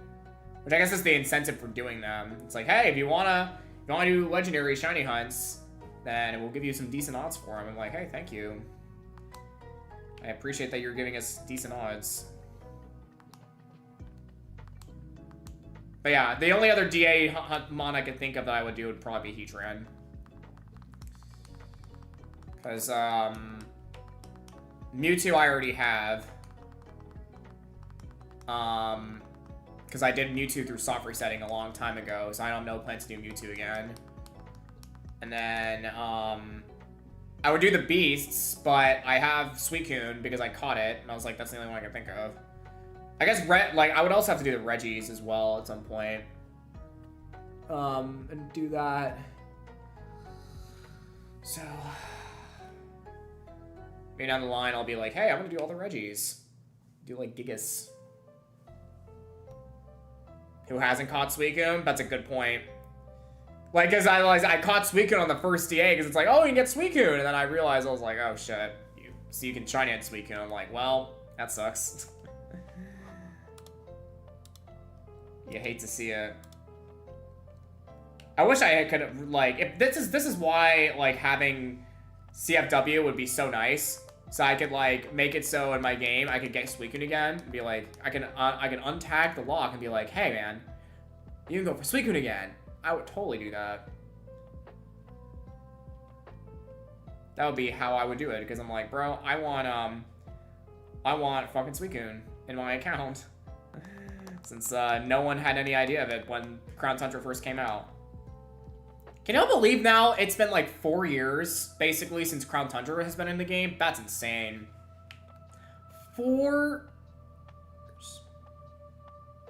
which I guess is the incentive for doing them. It's like, hey, if you wanna do legendary shiny hunts, then we'll give you some decent odds for them. I'm like, hey, thank you. I appreciate that you're giving us decent odds. But yeah, the only other DA hunt mon I could think of that I would do would probably be Heatran. Because, Mewtwo I already have. Because I did Mewtwo through soft resetting a long time ago, so I don't know plan to do Mewtwo again. And then, I would do the Beasts, but I have Suicune because I caught it, and I was like, that's the only one I can think of. I guess, I would also have to do the Reggies as well at some point. And do that. So, maybe down the line, I'll be like, hey, I'm gonna do all the Reggies. Do, like, Gigas. Who hasn't caught Suicune? That's a good point. Like, because I caught Suicune on the first DA, because it's like, oh, you can get Suicune, and then I realized, I was like, oh, shit. So you can shiny at Suicune. I'm like, well, that sucks. You hate to see it. I wish I could, like, if this is why, like, having CFW would be so nice. So I could, like, make it so in my game I could get Suicune again and be like, I can untag the lock and be like, hey, man, you can go for Suicune again. I would totally do that. That would be how I would do it, because I'm like, bro, I want fucking Suicune in my account. Since no one had any idea of it when Crown Tundra first came out. Can you believe now it's been like 4 years, basically, since Crown Tundra has been in the game? That's insane. 4 years.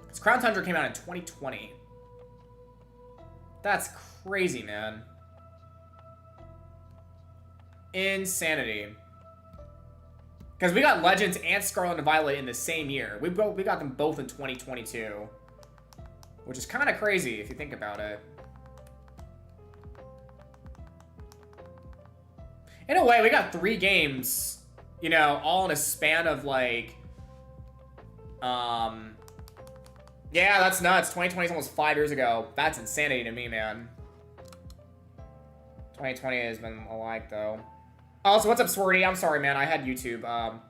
Because Crown Tundra came out in 2020. That's crazy, man. Insanity. Because we got Legends and Scarlet and Violet in the same year. We got them both in 2022. Which is kind of crazy if you think about it. In a way, we got 3 games, you know, all in a span of, like, yeah, that's nuts. 2020 is almost 5 years ago. That's insanity to me, man. 2020 has been alike, though. Also, what's up, Swarty? I'm sorry, man. I had YouTube,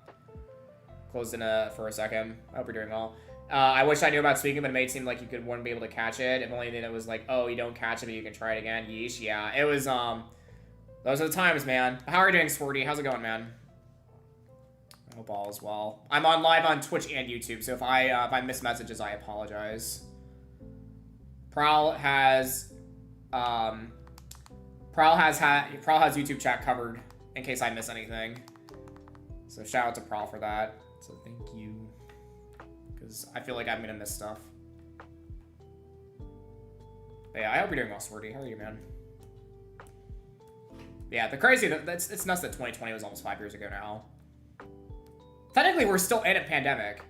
closed in for a second. I hope you're doing well. I wish I knew about Suicune, but it made it seem like you wouldn't be able to catch it. If only then it was like, oh, you don't catch it, but you can try it again. Yeesh, yeah. It was, those are the times, man. How are you doing, Swarty? How's it going, man? I hope all is well. I'm on live on Twitch and YouTube, so if I miss messages, I apologize. Prowl has YouTube chat covered in case I miss anything. So shout out to Prowl for that. So thank you, because I feel like I'm gonna miss stuff. But yeah, I hope you're doing well, Swarty. How are you, man? Yeah, the crazy, it's nuts that 2020 was almost 5 years ago now. Technically, we're still in a pandemic.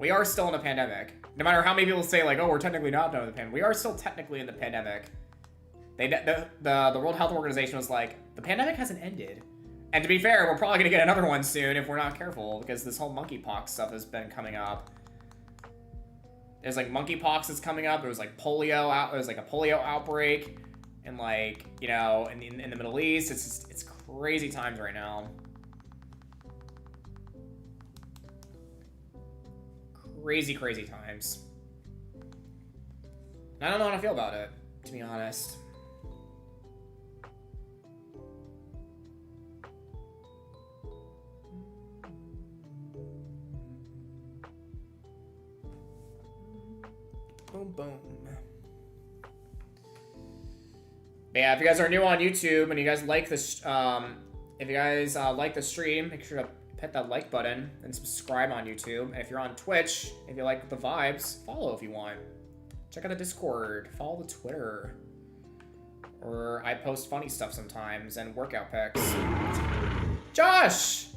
We are still in a pandemic. No matter how many people say, like, oh, we're technically not done with the pandemic. We are still technically in the pandemic. The World Health Organization was like, the pandemic hasn't ended. And to be fair, we're probably going to get another one soon if we're not careful, because this whole monkeypox stuff has been coming up. There's, like, monkeypox that's coming up. There was, like, polio there was, like, a polio outbreak. And, like, you know, in the Middle East, it's crazy times right now. Crazy, crazy times. I don't know how to feel about it, to be honest. Boom, boom. But yeah, if you guys are new on YouTube and you guys like this, if you guys like the stream, make sure to hit that like button and subscribe on YouTube. And if you're on Twitch, if you like the vibes, follow if you want. Check out the Discord, follow the Twitter, or I post funny stuff sometimes and workout pics. Josh,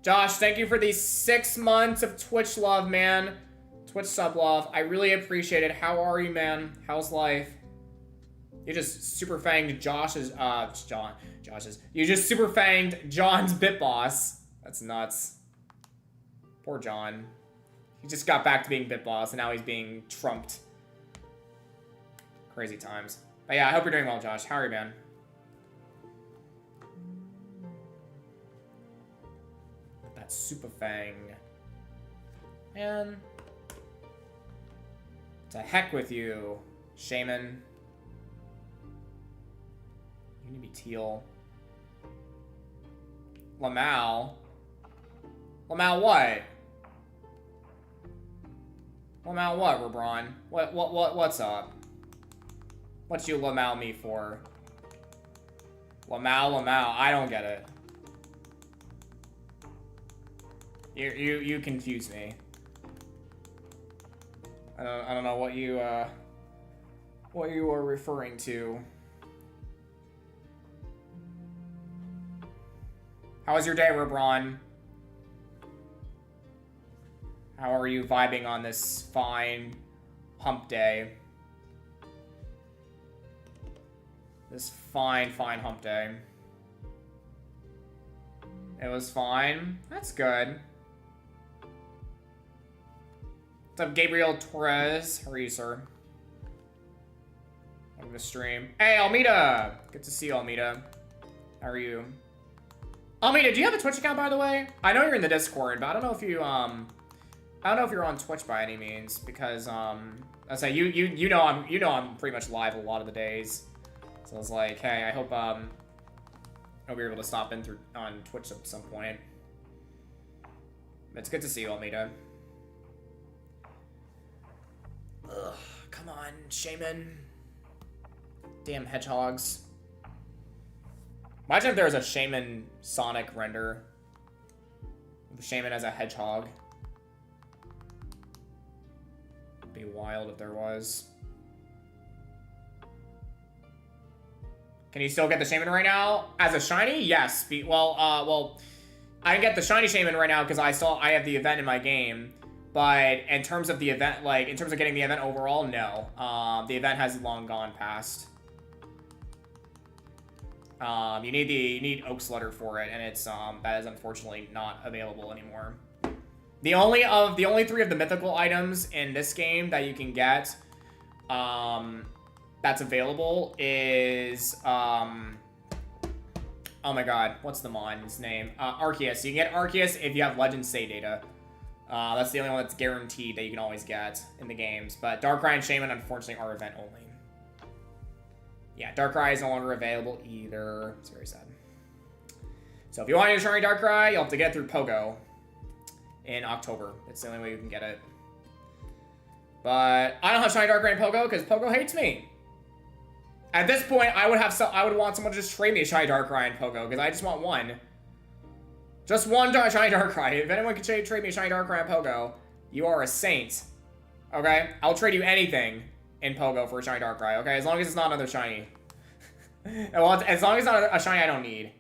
thank you for these 6 months of Twitch love, man. Twitch sub love, I really appreciate it. How are you, man? How's life? You just super fanged you just super fanged John's Bit Boss. That's nuts. Poor John. He just got back to being Bit Boss and now he's being trumped. Crazy times. But yeah, I hope you're doing well, Josh. How are you, man? That super fang. Man. To heck with you, Shaman. You need to be teal. Lamau. Lamau what? Lamau what, Rebron? What's up? What you Lamau me for? Lamau, I don't get it. You confuse me. I don't know what you are referring to. How was your day, Rebron? How are you vibing on this fine hump day? This fine hump day. It was fine. That's good. What's up, Gabriel Torres? How are you, sir? Welcome to stream. Hey, Almeida! Good to see you, Almeida. How are you? Almeida, do you have a Twitch account, by the way? I know you're in the Discord, but I don't know if you, I don't know if you're on Twitch by any means, because, I say, you know I'm pretty much live a lot of the days. So I was like, hey, I hope you're able to stop in on Twitch at some point. It's good to see you, Almeida. Ugh, come on, Shaman. Damn hedgehogs. Imagine if there was a Shaman Sonic render. The Shaman as a hedgehog. It'd be wild if there was. Can you still get the Shaman right now? As a shiny? Yes. Well, I can get the shiny Shaman right now because I have the event in my game. But in terms of the event, like, in terms of getting the event overall, no. The event has long gone past. You need Oak's Letter for it, and it's that is unfortunately not available anymore. The only 3 of the mythical items in this game that you can get, that's available is oh my god, what's the mon's name? Arceus. You can get Arceus if you have Legend Say data. That's the only one that's guaranteed that you can always get in the games. But Darkrai and Shaman, unfortunately, are event only. Yeah, Darkrai is no longer available either. It's very sad. So if you want to shiny Darkrai, you'll have to get it through Pogo in October. It's the only way you can get it. But I don't have shiny Darkrai in Pogo because Pogo hates me. At this point, I would want someone to just trade me a shiny Darkrai in Pogo because I just want one. Just one shiny Darkrai. If anyone can trade me a shiny Darkrai in Pogo, you are a saint. Okay? I'll trade you anything in Pogo for a shiny Darkrai, okay? As long as it's not another shiny. Well, as long as it's not a shiny I don't need.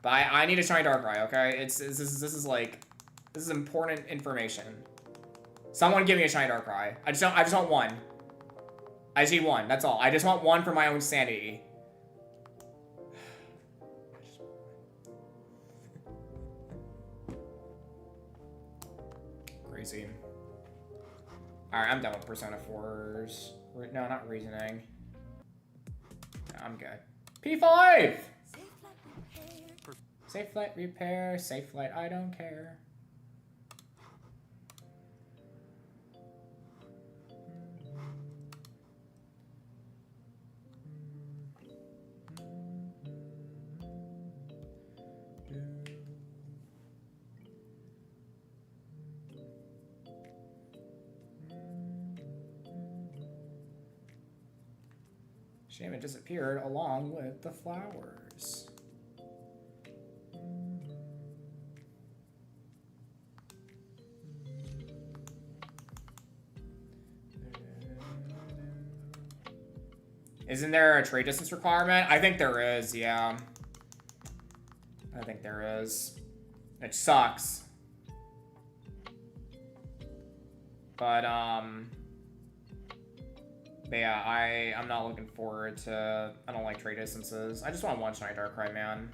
But I need a shiny Darkrai, okay? This is important information. Someone give me a shiny Darkrai. I just want one. I just need one, that's all. I just want one for my own sanity. Crazy. Alright, I'm done with Persona 4's. No, not reasoning. No, I'm good. P5! Safe flight repair. Safe flight, I don't care. Shaman disappeared along with the flowers. Isn't there a trade distance requirement? I think there is, yeah. I think there is. It sucks. But yeah, I'm not looking forward to... I don't like trade distances. I just want one shiny Darkrai, man.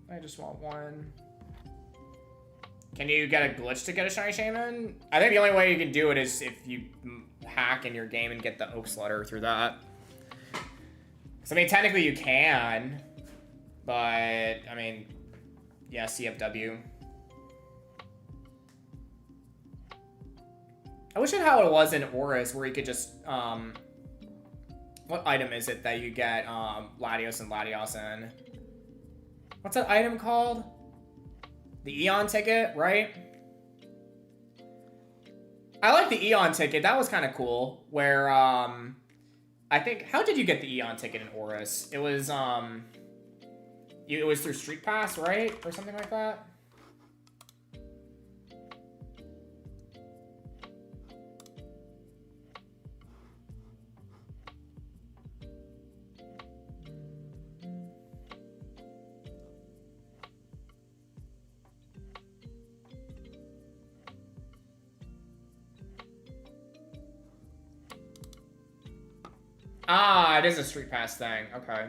I just want one. Can you get a glitch to get a shiny Shaman? I think the only way you can do it is if you hack in your game and get the Oak's Letter through that. So, I mean, technically you can. But, I mean, yeah, CFW. I wish it how it was in Oris, where you could just, what item is it that you get, Latios and Latios in? What's that item called? The Eon ticket, right? I like the Eon ticket. That was kind of cool. Where, I think... How did you get the Eon ticket in Oris? It was, it was through Street Pass, right? Or something like that? Ah, it is a Street Pass thing. Okay.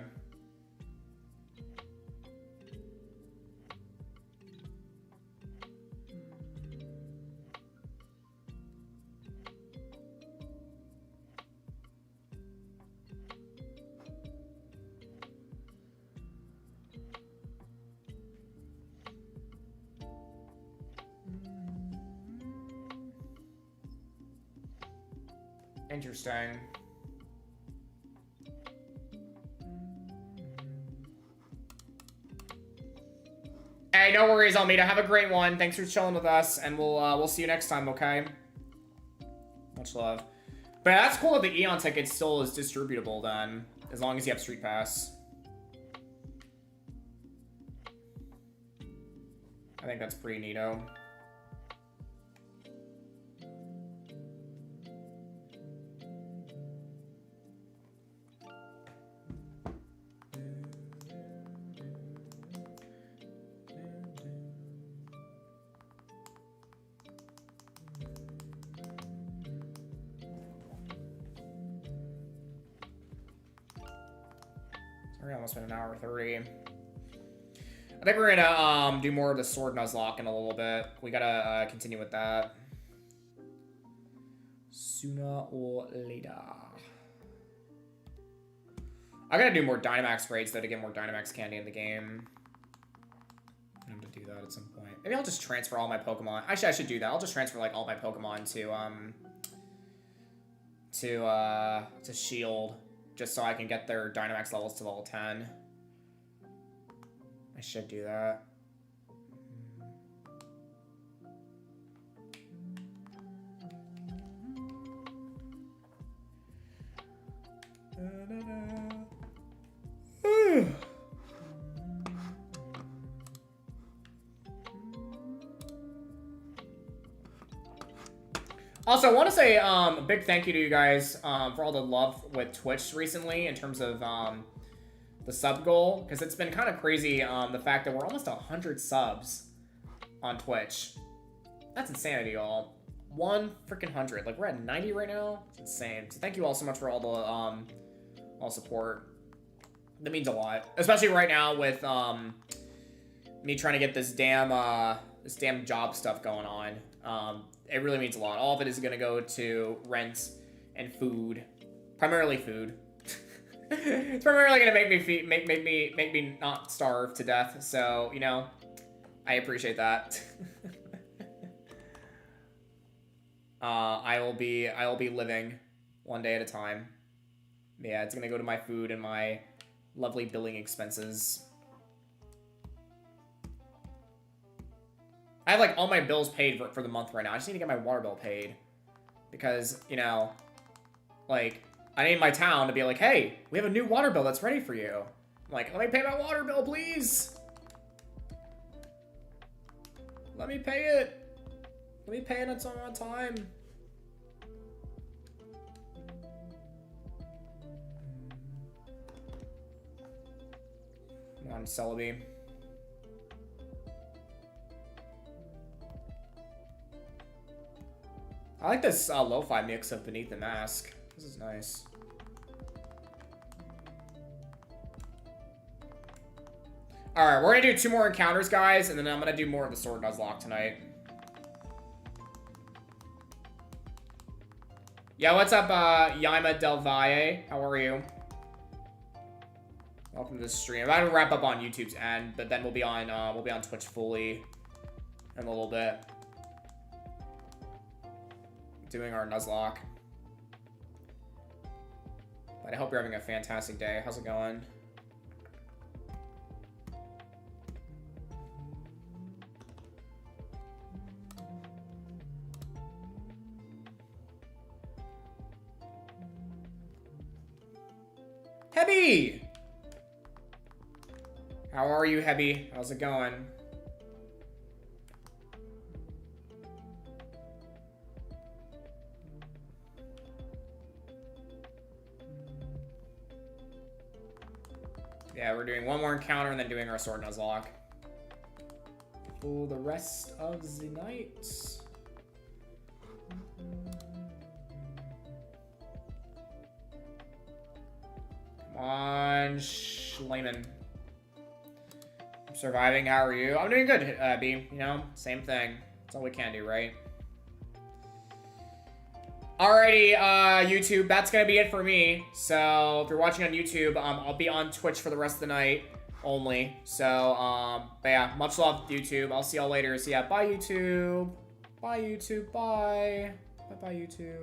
Interesting. Hey, no worries, Almeida. Have a great one. Thanks for chilling with us, and we'll see you next time, okay? Much love. But yeah, that's cool that the Eon ticket still is distributable then, as long as you have Street Pass. I think that's pretty neato. We're almost been an hour 30. I think we're gonna do more of the Sword Nuzlocke in a little bit. We gotta continue with that sooner or later. I gotta do more Dynamax raids though to get more Dynamax candy in the game. I need to do that at some point. Maybe I'll just transfer all my Pokemon. Actually, I should do that. I'll just transfer like all my Pokemon to Shield, just so I can get their Dynamax levels to level 10. I should do that. Also, I want to say a big thank you to you guys for all the love with Twitch recently in terms of the sub goal, because it's been kind of crazy the fact that we're almost 100 subs on Twitch. That's insanity, y'all. 100. Like, we're at 90 right now. It's insane. So thank you all so much for all the support. That means a lot, especially right now with me trying to get this damn job stuff going on. It really means a lot. All of it is going to go to rent and food, primarily food. It's primarily going to make me not starve to death. So, you know, I appreciate that. I will be living one day at a time. Yeah, it's going to go to my food and my lovely billing expenses. I have, like, all my bills paid for the month right now. I just need to get my water bill paid. Because, you know, like, I need my town to be like, hey, we have a new water bill that's ready for you. I'm like, let me pay my water bill, please. Let me pay it. Let me pay it on time. Come on, Celebi. I like this lo-fi mix of Beneath the Mask. This is nice. Alright, we're gonna do 2 more encounters, guys, and then I'm gonna do more of the Sword Nuzlocke tonight. Yeah, what's up, Yaima Del Valle? How are you? Welcome to the stream. I'm about to wrap up on YouTube's end, but then we'll be on Twitch fully in a little bit. Doing our Nuzlocke. But I hope you're having a fantastic day. How's it going? Hebby! How are you, Hebby? How's it going? Yeah, we're doing one more encounter and then doing our Sword Nuzlocke. For the rest of the night. Come on, Schleiman. I'm surviving. How are you? I'm doing good, B. You know, same thing. That's all we can do, right? Alrighty, YouTube, that's gonna be it for me. So, if you're watching on YouTube, I'll be on Twitch for the rest of the night only. So, but yeah, much love, YouTube. I'll see y'all later. So yeah, bye, YouTube. Bye, YouTube. Bye. Bye-bye, YouTube.